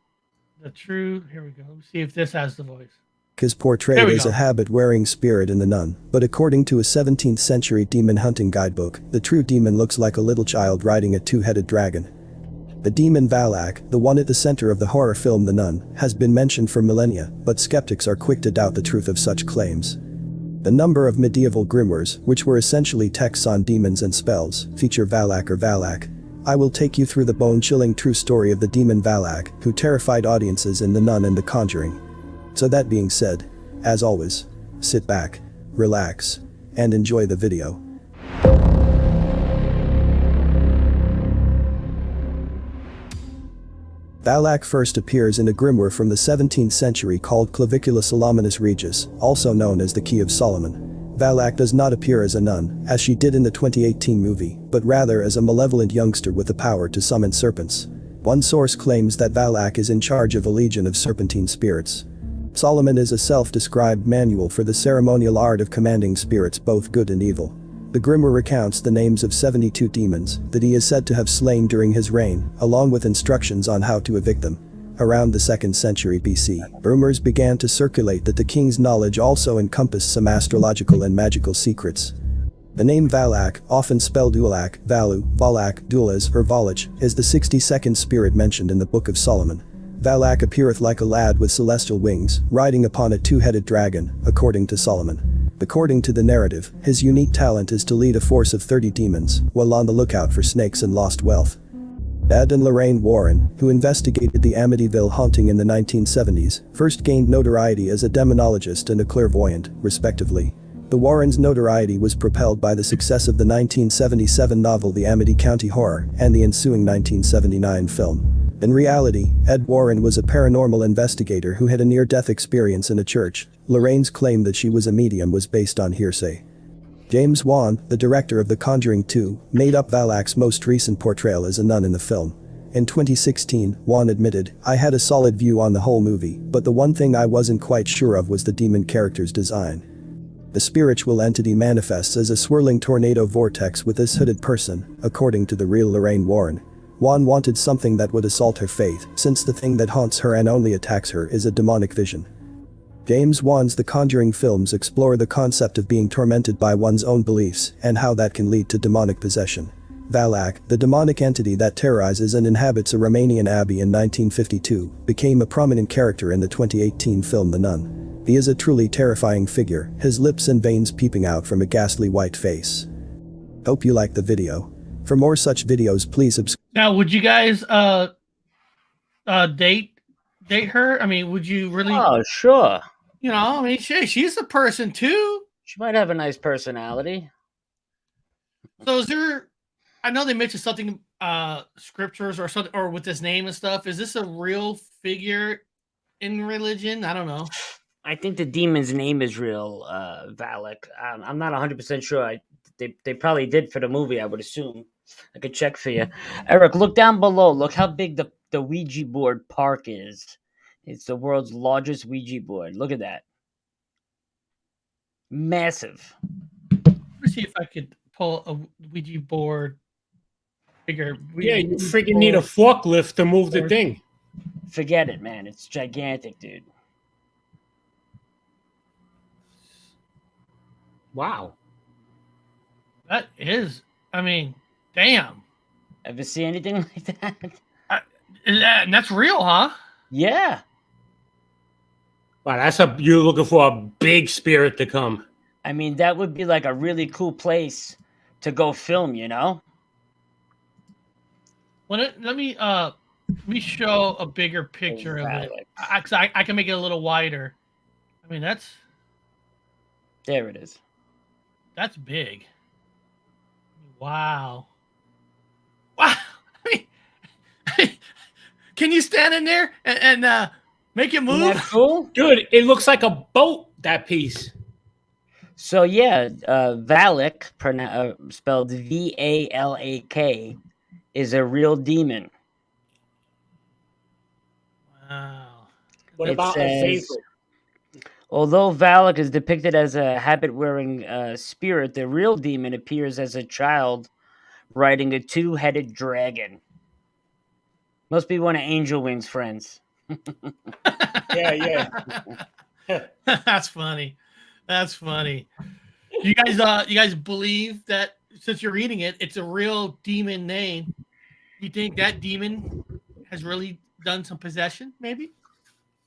The true. Here we go. Let's see if this has the voice. Is portrayed as a habit-wearing spirit in The Nun, but according to a 17th century demon hunting guidebook, the true demon looks like a little child riding a two-headed dragon. The demon Valak, the one at the center of the horror film The Nun, has been mentioned for millennia, but skeptics are quick to doubt the truth of such claims. The number of medieval grimoires, which were essentially texts on demons and spells, feature Valak or Valak. I will take you through the bone-chilling true story of the demon Valak, who terrified audiences in The Nun and The Conjuring. So that being said, as always, sit back, relax, and enjoy the video. Valak first appears in a grimoire from the 17th century called Clavicula Solomonis Regis, also known as the Key of Solomon. Valak does not appear as a nun, as she did in the 2018 movie, but rather as a malevolent youngster with the power to summon serpents. One source claims that Valak is in charge of a legion of serpentine spirits. Solomon is a self-described manual for the ceremonial art of commanding spirits both good and evil. The Grimoire recounts the names of 72 demons that he is said to have slain during his reign, along with instructions on how to evict them. Around the 2nd century BC, rumors began to circulate that the king's knowledge also encompassed some astrological and magical secrets. The name Valak, often spelled Ulak, Valu, Valak, Dulas, or Valach, is the 62nd spirit mentioned in the Book of Solomon. Valak appeareth like a lad with celestial wings, riding upon a two-headed dragon, according to Solomon. According to the narrative, his unique talent is to lead a force of 30 demons, while on the lookout for snakes and lost wealth. Ed and Lorraine Warren, who investigated the Amityville haunting in the 1970s, first gained notoriety as a demonologist and a clairvoyant, respectively. The Warrens' notoriety was propelled by the success of the 1977 novel The Amity County Horror and the ensuing 1979 film. In reality, Ed Warren was a paranormal investigator who had a near-death experience in a church. Lorraine's claim that she was a medium was based on hearsay. James Wan, the director of The Conjuring 2, made up Valak's most recent portrayal as a nun in the film. In 2016, Wan admitted, "I had a solid view on the whole movie, but the one thing I wasn't quite sure of was the demon character's design." The spiritual entity manifests as a swirling tornado vortex with this hooded person, according to the real Lorraine Warren. Wan wanted something that would assault her faith, since the thing that haunts her and only attacks her is a demonic vision. James Wan's The Conjuring films explore the concept of being tormented by one's own beliefs and how that can lead to demonic possession. Valak, the demonic entity that terrorizes and inhabits a Romanian abbey in 1952, became a prominent character in the 2018 film The Nun. He is a truly terrifying figure, his lips and veins peeping out from a ghastly white face. Hope you like the video. For more such videos, please subscribe. Now, would you guys date her? I mean, would you really? Oh, sure. You know, I mean, she's a person too. She might have a nice personality. So is there? I know they mentioned something, scriptures or something, or with this name and stuff. Is this a real figure in religion? I don't know. I think the demon's name is real, Valak. I'm not 100% sure. They probably did for the movie, I would assume. I could check for you. Eric, look down below. Look how big the Ouija board park is. It's the world's largest Ouija board. Look at that. Massive. Let me see if I could pull a Ouija board bigger. Yeah, you freaking need a forklift to move the thing. Forget it, man. It's gigantic, dude. Wow. That is, I mean, damn. Ever see anything like that? And that's real, huh? Yeah. Wow, you're looking for a big spirit to come. I mean, that would be like a really cool place to go film, you know? Well, let me show a bigger picture of it. I can make it a little wider. I mean, there it is. That's big. Wow. Wow. I mean, can you stand in there and make it move? Isn't that cool? Dude, it looks like a boat, that piece. So, yeah, Valak, spelled Valak, is a real demon. Wow. What about a faithful? Although Valak is depicted as a habit-wearing spirit, the real demon appears as a child riding a two-headed dragon. Must be one of Angel Wing's friends. Yeah. That's funny. That's funny. You guys believe that since you're reading it, it's a real demon name? You think that demon has really done some possession, maybe?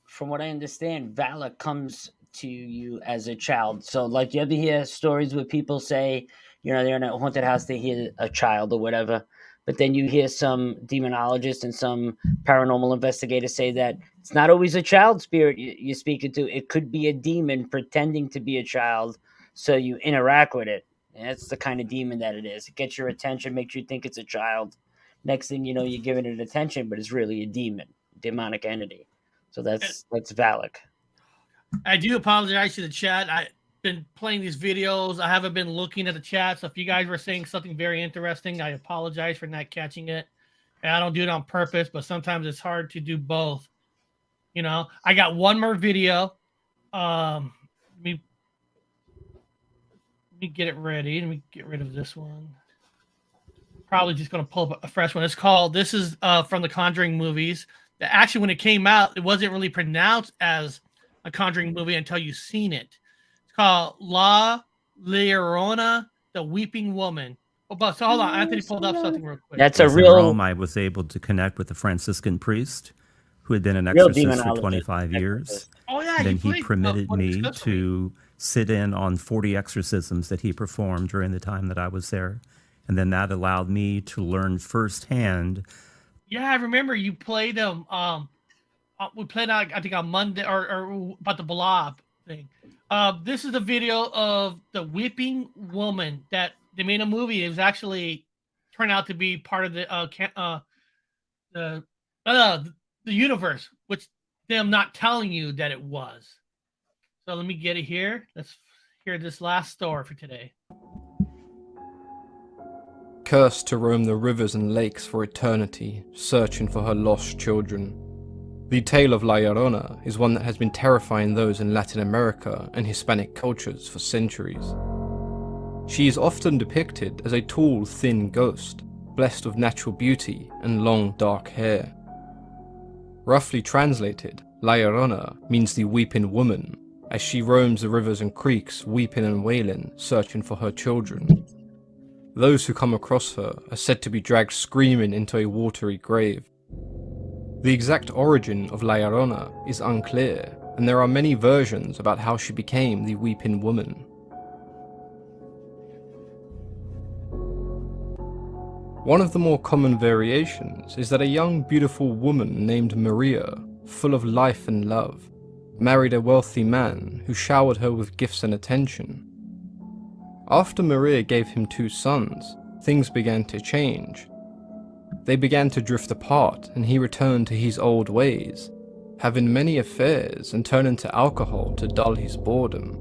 From what I understand, Valak comes to you as a child. So, like, you ever hear stories where people say, you know, they're in a haunted house, they hear a child or whatever, but then you hear some demonologist and some paranormal investigator say that it's not always a child spirit you're speaking to. It could be a demon pretending to be a child, so you interact with it. And that's the kind of demon that it is. It gets your attention, makes you think it's a child. Next thing you know, you're giving it attention, but it's really a demonic entity. So that's Valak. I do apologize to the chat. been playing these videos. I haven't been looking at the chat. So if you guys were saying something very interesting, I apologize for not catching it. And I don't do it on purpose, but sometimes it's hard to do both. You know, I got one more video. Let me get it ready. Let me get rid of this one. Probably just going to pull up a fresh one. It's called, this is from the Conjuring movies. Actually, when it came out, it wasn't really pronounced as a Conjuring movie until you've seen it. It's called La Llorona, the Weeping Woman. Oh, but so hold on. Anthony pulled up something real quick. That's a In real Rome, I was able to connect with a Franciscan priest who had been an real exorcist for demonologist. 25 years. Oh, yeah. Then you he played, permitted what me discussed with me. to sit in on 40 exorcisms that he performed during the time that I was there. And then that allowed me to learn firsthand. Yeah, I remember you played them. We played out, I think, on Monday or about the blob thing. This is the video of the Weeping Woman that they made a movie. It was actually turned out to be part of the universe, which them not telling you that it was. So let me get it here. Let's hear this last story for today. Cursed to roam the rivers and lakes for eternity, searching for her lost children. The tale of La Llorona is one that has been terrifying those in Latin America and Hispanic cultures for centuries. She is often depicted as a tall, thin ghost, blessed with natural beauty and long, dark hair. Roughly translated, La Llorona means the weeping woman, as she roams the rivers and creeks weeping and wailing, searching for her children. Those who come across her are said to be dragged screaming into a watery grave. The exact origin of La Llorona is unclear, and there are many versions about how she became the Weeping Woman. One of the more common variations is that a young beautiful woman named Maria, full of life and love, married a wealthy man who showered her with gifts and attention. After Maria gave him 2 sons, things began to change. They began to drift apart and he returned to his old ways, having many affairs and turning to alcohol to dull his boredom.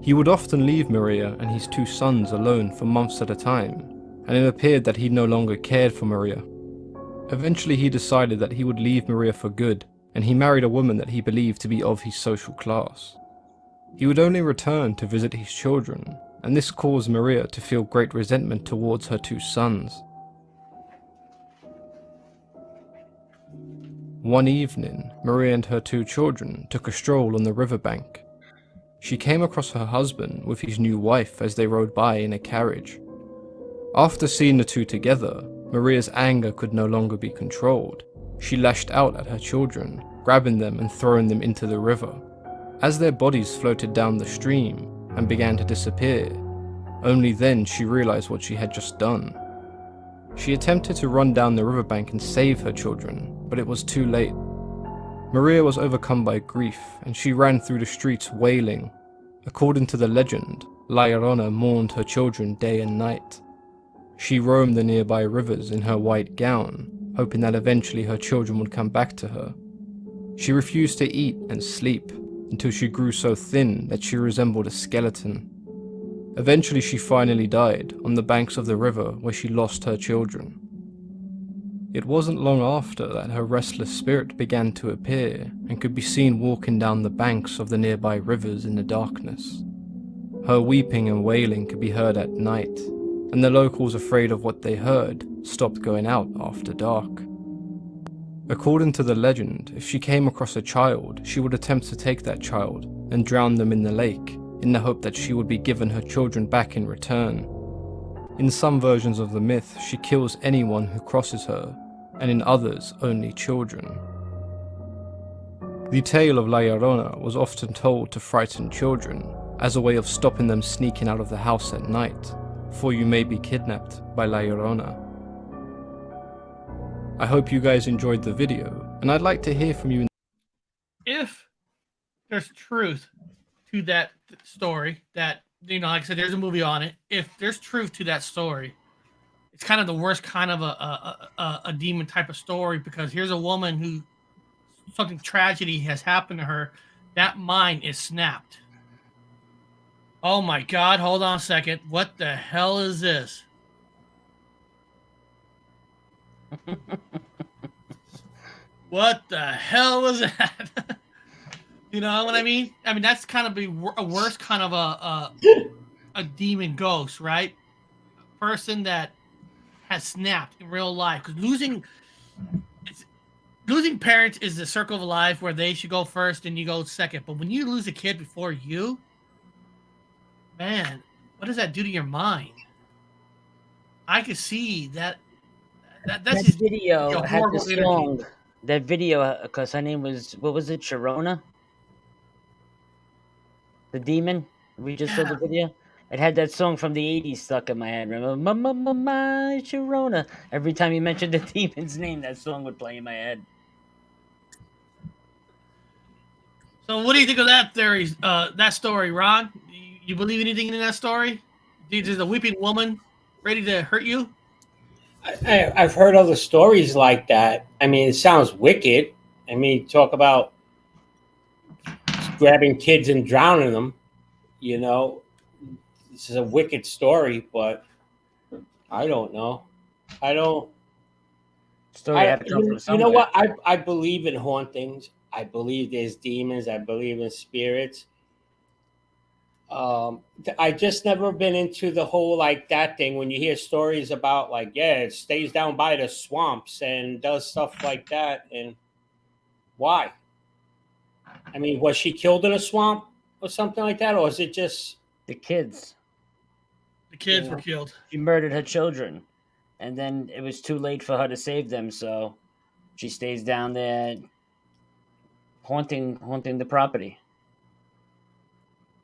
He would often leave Maria and his 2 sons alone for months at a time, and it appeared that he no longer cared for Maria. Eventually he decided that he would leave Maria for good, and he married a woman that he believed to be of his social class. He would only return to visit his children, and this caused Maria to feel great resentment towards her 2 sons. One evening, Maria and her 2 children took a stroll on the riverbank. She came across her husband with his new wife as they rode by in a carriage. After seeing the 2 together, Maria's anger could no longer be controlled. She lashed out at her children, grabbing them and throwing them into the river. As their bodies floated down the stream and began to disappear, only then she realized what she had just done. She attempted to run down the riverbank and save her children, but it was too late. Maria was overcome by grief, and she ran through the streets wailing. According to the legend, La Llorona mourned her children day and night. She roamed the nearby rivers in her white gown, hoping that eventually her children would come back to her. She refused to eat and sleep, until she grew so thin that she resembled a skeleton. Eventually she finally died on the banks of the river where she lost her children. It wasn't long after that her restless spirit began to appear and could be seen walking down the banks of the nearby rivers in the darkness. Her weeping and wailing could be heard at night, and the locals, afraid of what they heard, stopped going out after dark. According to the legend, if she came across a child, she would attempt to take that child and drown them in the lake, in the hope that she would be given her children back in return. In some versions of the myth, she kills anyone who crosses her, and in others, only children. The tale of La Llorona was often told to frighten children, as a way of stopping them sneaking out of the house at night, for you may be kidnapped by La Llorona. I hope you guys enjoyed the video, and I'd like to hear from you. If there's truth to that story, that, you know, like I said, there's a movie on it. If there's truth to that story, it's kind of the worst kind of a demon type of story, because here's a woman who something tragedy has happened to her. That mind is snapped. Oh my God! Hold on a second. What the hell is this? What the hell was that? You know what I mean? I mean, that's kind of a worse kind of a demon ghost, right? A person that has snapped in real life. Because losing parents is the circle of life where they should go first and you go second. But when you lose a kid before you, man, what does that do to your mind? I could see that. That's That just video a had the horrible energy. song. That video, because her name was, what was it, Llorona? The demon? We just saw the video. It had that song from the 80s stuck in my head. Remember? My Llorona. Every time you mentioned the demon's name, that song would play in my head. So, what do you think of that theory? That story, Ron? You believe anything in that story? There's a weeping woman ready to hurt you? I've heard other stories like that. I mean, it sounds wicked. I mean, talk about grabbing kids and drowning them. You know, this is a wicked story, but I don't know. I don't. Story had to come from You know somewhere. what? I believe in hauntings. I believe there's demons. I believe in spirits. I just never been into the whole like that thing when you hear stories about like, yeah, it stays down by the swamps and does stuff like that. And why? I mean, was she killed in a swamp or something like that? Or is it just The kids. The kids were killed. She murdered her children. And then it was too late for her to save them, so she stays down there haunting the property.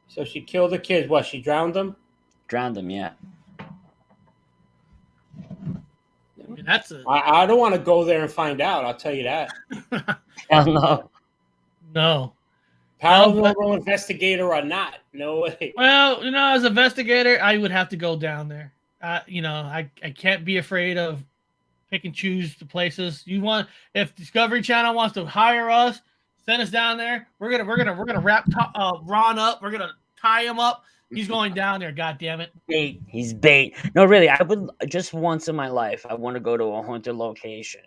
So she killed the kids. What, she drowned them? Drowned them, yeah. I mean, that's a I don't want to go there and find out. I'll tell you that. Hell no. no. Paranormal investigator or not? No way. Well, you know, as an investigator, I would have to go down there. You know, I can't be afraid of pick and choose the places you want. If Discovery Channel wants to hire us, send us down there. We're gonna wrap Ron up. We're gonna tie him up. He's going down there. God damn it. Bait. He's bait. No, really, I would just once in my life, I want to go to a haunted location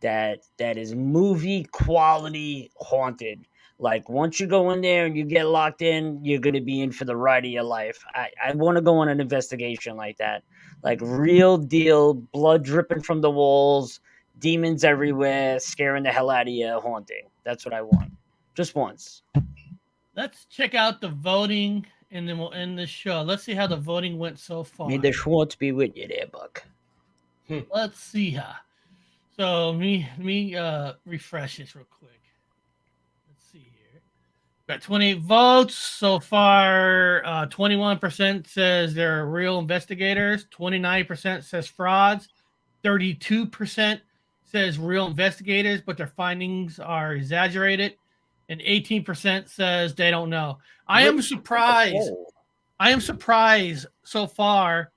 that is movie quality haunted. Like once you go in there and you get locked in, you're gonna be in for the ride of your life. I want to go on an investigation like that, like real deal, blood dripping from the walls, demons everywhere, scaring the hell out of you, haunting. That's what I want, just once. Let's check out the voting, and then we'll end the show. Let's see how the voting went so far. May the Schwartz be with you there, Buck. Let's see how. So me refresh this real quick. Let's see here. Got 28 votes so far. 21% says they're real investigators. 29% says frauds. 32% says real investigators, but their findings are exaggerated. And 18% says they don't know. I am surprised. I am surprised so far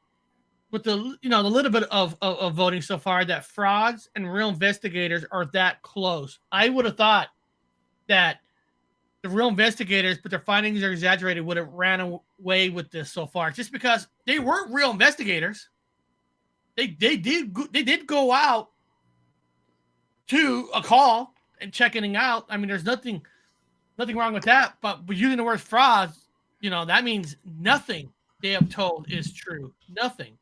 with the little bit of voting so far that frauds and real investigators are that close. I would have thought that the real investigators, but their findings are exaggerated, would have ran away with this so far, just because they weren't real investigators. They did go out to a call and checking out. I mean, there's nothing wrong with that. But using the word frauds, that means nothing they have told is true. Nothing.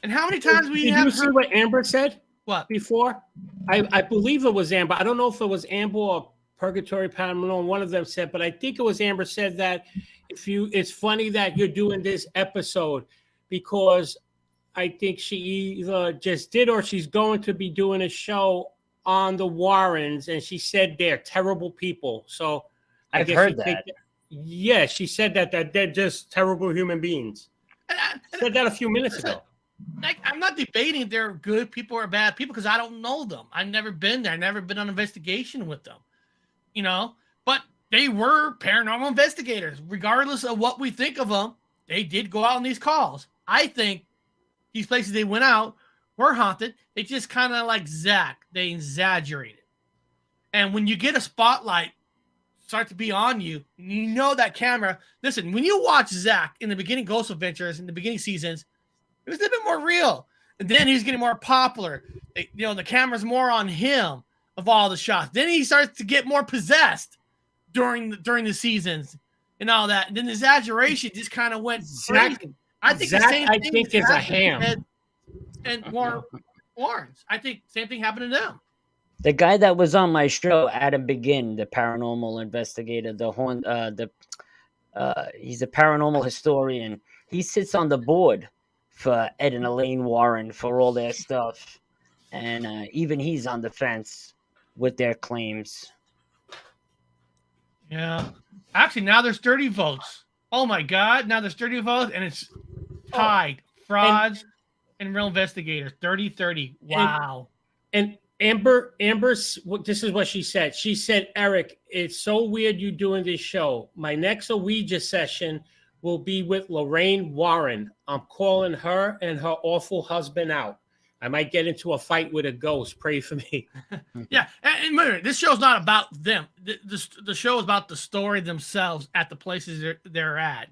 And how many times we have you see heard what Amber said? What? Before? I believe it was Amber. I don't know if it was Amber or Purgatory Paranormal. One of them said, but I think it was Amber said that it's funny that you're doing this episode because I think she either just did or she's going to be doing a show on the Warrens, and she said they're terrible people. So I've heard that. Yeah, she said that they're just terrible human beings. Said that a few minutes ago. I'm not debating if they're good people or bad people because I don't know them. I've never been there. I've never been on investigation with them. But they were paranormal investigators. Regardless of what we think of them, they did go out on these calls. I think these places they went out were haunted. They just kind of like Zach. They exaggerated. And when you get a spotlight start to be on you. You know that camera. Listen, when you watch Zach in the beginning Ghost Adventures, in the beginning seasons, it was a little bit more real. And then he's getting more popular. The camera's more on him of all the shots. Then he starts to get more possessed during the seasons and all that. And then the exaggeration just kind of went crazy. I think Zach, the same I thing think is a ham. And Warrens. I think same thing happened to them. The guy that was on my show, Adam Begin, the paranormal investigator, he's a paranormal historian. He sits on the board for Ed and Lorraine Warren for all their stuff, and even he's on the fence with their claims. Yeah, actually, now there's 30 votes. Oh my God! Now there's 30 votes, and it's tied frauds and real investigators. 30-30. Wow. And Amber, this is what she said. She said, Eric, it's so weird you doing this show. My next Ouija session will be with Lorraine Warren. I'm calling her and her awful husband out. I might get into a fight with a ghost. Pray for me. Yeah, and remember, this show's not about them. The show is about the story themselves at the places they're at.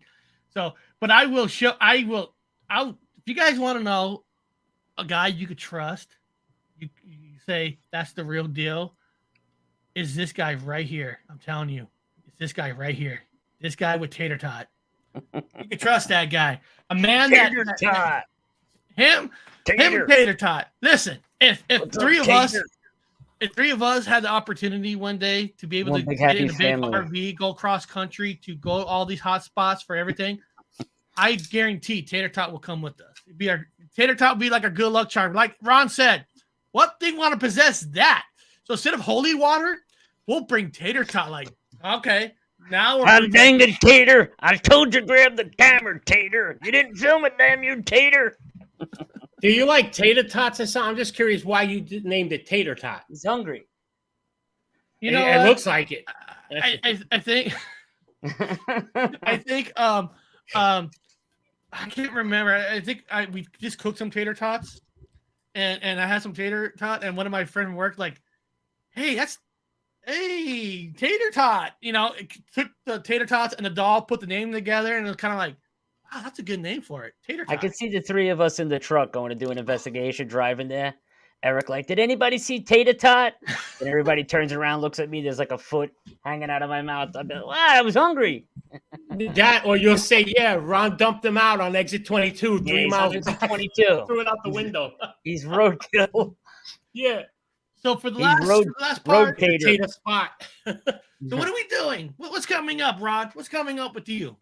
So, but if you guys want to know a guy you could trust, you say that's the real deal, is this guy right here. I'm telling you, it's this guy right here. This guy with Tater Tot. You can trust that guy. A man Tater Tot. Him and Tater Tot. Listen, if three of us had the opportunity one day to be able to get in a big RV, go cross country, to go all these hot spots for everything, I guarantee Tater Tot will come with us. Tater Tot will be like a good luck charm. Like Ron said, what thing want to possess that? So instead of holy water, we'll bring Tater Tot. Like, okay, now I'm dang it, Tater. I told you grab the camera, Tater. You didn't film it, damn you, Tater. Do you like tater tots or something? I'm just curious why you named it Tater Tot. He's hungry. You know, it looks like it. I think. I can't remember. I think we just cooked some tater tots, and I had some tater tot, and one of my friends worked like, hey, tater tot. It took the tater tots and the doll, put the name together, and it was kind of like, wow, that's a good name for it. Tater tot. I could see the three of us in the truck going to do an investigation, driving there. Eric like, did anybody see Tater Tot? And everybody turns around, looks at me. There's like a foot hanging out of my mouth. I'd be like, wow, I was hungry. That, or you'll say, yeah, Ron dumped him out on exit 22, 3 miles. Exit 22. Threw it out the window. He's roadkill. Yeah. So for the last part, tater spot. So what are we doing? What's coming up, Rod? What's coming up with you?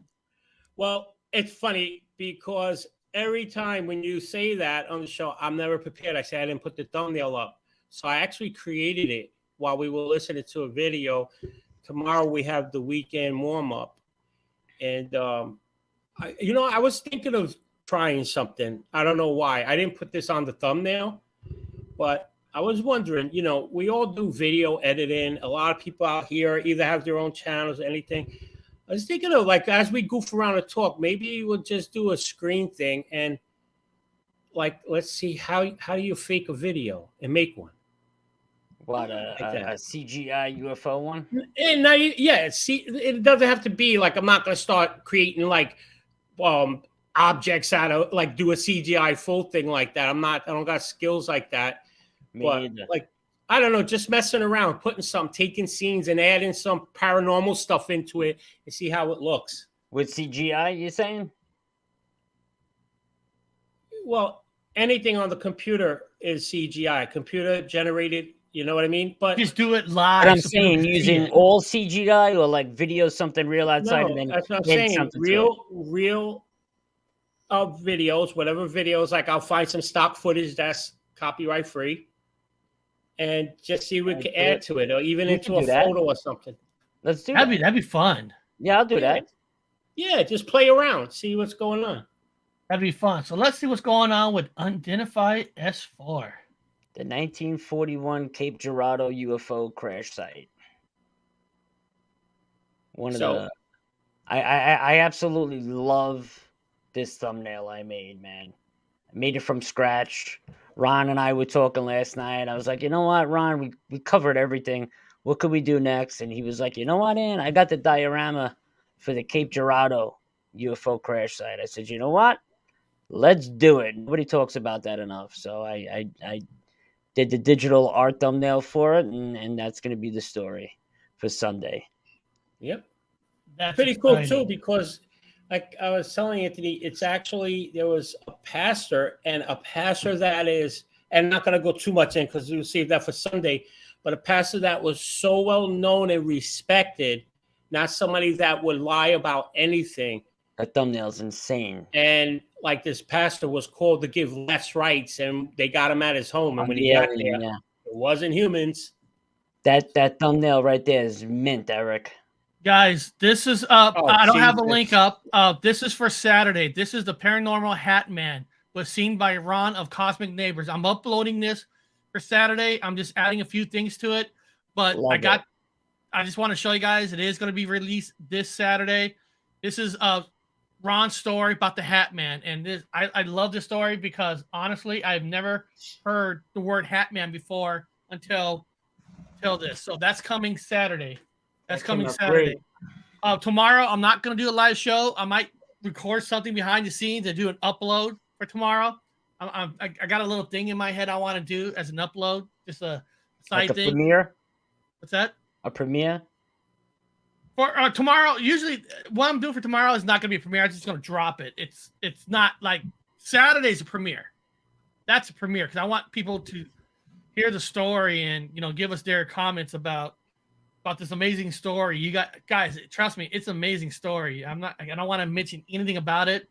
Well, it's funny because every time when you say that on the show, I'm never prepared. I say I didn't put the thumbnail up. So I actually created it while we were listening to a video. Tomorrow we have the weekend warm-up. And, I was thinking of trying something. I don't know why. I didn't put this on the thumbnail. But I was wondering, we all do video editing. A lot of people out here either have their own channels or anything. I was thinking of, like, as we goof around and talk, maybe we'll just do a screen thing and, like, let's see how do you fake a video and make one. What, a CGI UFO one? And now, see, it doesn't have to be like, I'm not going to start creating like objects out of, like, do a CGI full thing like that. I don't got skills like that. But like, I don't know, just messing around, taking scenes and adding some paranormal stuff into it and see how it looks. With CGI, you saying? Well, anything on the computer is CGI, computer generated. You know what I mean? But just do it live. But I'm saying using all CGI or like video something real outside and then that's what I'm saying. Real videos, whatever videos. Like I'll find some stock footage that's copyright free. And just see what we can add to it, or even into a photo or something. Let's do that. That'd be fun. Yeah, I'll do that. Yeah, just play around, see what's going on. That'd be fun. So let's see what's going on with Unidentified S4. The 1941 Cape Girardeau UFO crash site. I absolutely love this thumbnail I made, man. I made it from scratch. Ron and I were talking last night. I was like, you know what, Ron, we covered everything. what could we do next? And he was like, you know what, Ann? I got the diorama for the Cape Girardeau UFO crash site. I said, you know what? Let's do it. Nobody talks about that enough. So I did the digital art thumbnail for it, and that's going to be the story for Sunday. Yep. That's pretty cool exciting. too, because like I was telling Anthony, it's actually, there was a pastor that is, and I'm not going to go too much in because we'll save that for Sunday, but a pastor that was so well known and respected, not somebody that would lie about anything. That thumbnail's insane. And like this pastor was called to give less rights, and they got him at his home. And when he got there, it wasn't humans. That thumbnail right there is mint, Eric. Guys, this is up. I don't have a link up. This is for Saturday. This is the Paranormal Hat Man, was seen by Ron of Cosmic Neighbors. I'm uploading this for Saturday. I'm just adding a few things to it, but I just want to show you guys it is going to be released this Saturday. This is Ron's story about the Hat Man, and this I love this story because honestly, I've never heard the word Hat Man before until this. So that's coming Saturday. That's coming Saturday. Tomorrow, I'm not going to do a live show. I might record something behind the scenes and do an upload for tomorrow. I got a little thing in my head I want to do as an upload, just a side thing. Premiere? What's that? A premiere? For tomorrow, usually what I'm doing for tomorrow is not going to be a premiere. I'm just going to drop it. It's not like Saturday's a premiere. That's a premiere because I want people to hear the story and give us their comments about this amazing story. You guys, trust me, it's an amazing story. I don't want to mention anything about it,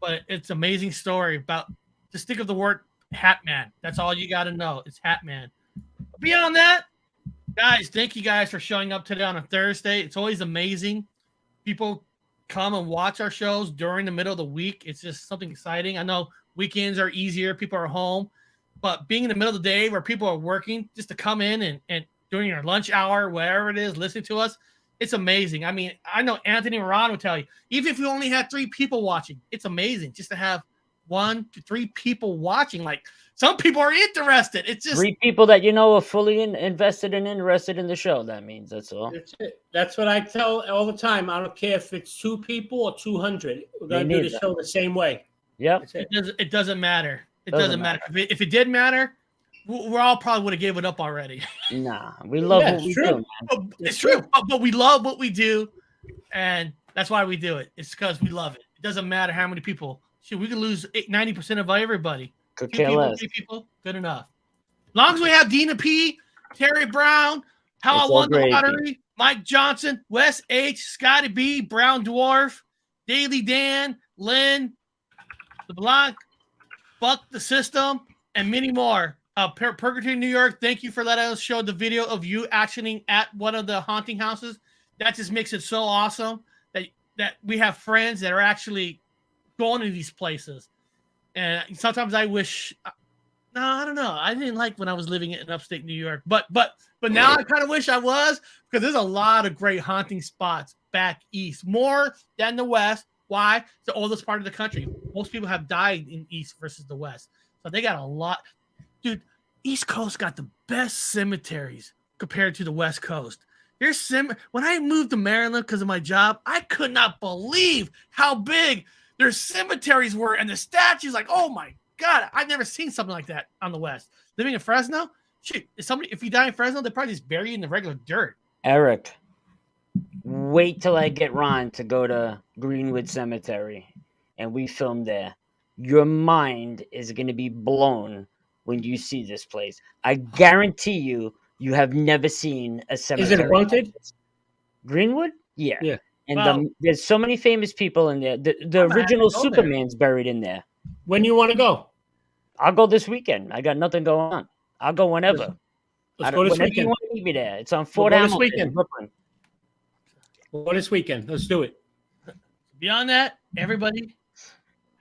but it's an amazing story about. Just think of the word Hat Man. That's all you got to know. It's Hat Man. But beyond that, guys, thank you guys for showing up today on a Thursday. It's always amazing. People come and watch our shows during the middle of the week. It's just something exciting. I know weekends are easier. People are home. But being in the middle of the day where people are working, just to come in and during your lunch hour, whatever it is, listening to us, it's amazing. I mean, I know Anthony and Ron would tell you, even if you only had 3 people watching, it's amazing just to have 1 to 3 people watching. Like, some people are interested. It's just 3 people that are fully invested and interested in the show. That means that's all. That's it. That's what I tell all the time. I don't care if it's 2 people or 200. We're going to do the show the same way. Yep. It doesn't matter. It doesn't matter. If it did matter, we all probably would have given up already. Nah, we love what we do, man. It's true. But we love what we do, and that's why we do it. It's because we love it. It doesn't matter how many people. Shoot, we could lose 90% of everybody. Could 2 care people, less. 3 people, good enough. As long as we have Dina P, Terry Brown, How I Won the Lottery, Mike Johnson, Wes H, Scotty B, Brown Dwarf, Daily Dan, Lynn, the Blanc, Buck the System, and many more. Purgatory, New York, thank you for letting us show the video of you actioning at one of the haunting houses. That just makes it so awesome that we have friends that are actually going to these places. And sometimes I wish, no, I don't know. I didn't like when I was living in upstate New York, but now I kind of wish I was, because there's a lot of great haunting spots back east, more than the west. Why? It's the oldest part of the country. Most people have died in east versus the west, so they got a lot. Dude, East Coast got the best cemeteries compared to the West Coast. When I moved to Maryland because of my job, I could not believe how big their cemeteries were, and the statues. Like, oh my God, I've never seen something like that on the West. Living in Fresno, shit, if you die in Fresno, they probably just bury you in the regular dirt. Eric, wait till I get Ron to go to Greenwood Cemetery and we film there. Your mind is going to be blown when you see this place. I guarantee you have never seen a cemetery. Is it haunted? Greenwood? Yeah. Yeah. And there's so many famous people in there. The original Superman's buried in there. When you want to go? I'll go this weekend. I got nothing going on. I'll go whenever. Let's go this whenever weekend. You want to meet me there. It's on Fort Hamilton in Brooklyn. We'll go this weekend. Let's do it. Beyond that, everybody,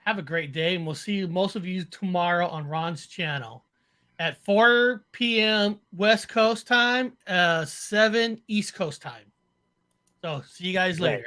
have a great day, and we'll see most of you tomorrow on Ron's channel at 4 p.m. West Coast time, 7 East Coast time. So see you guys later.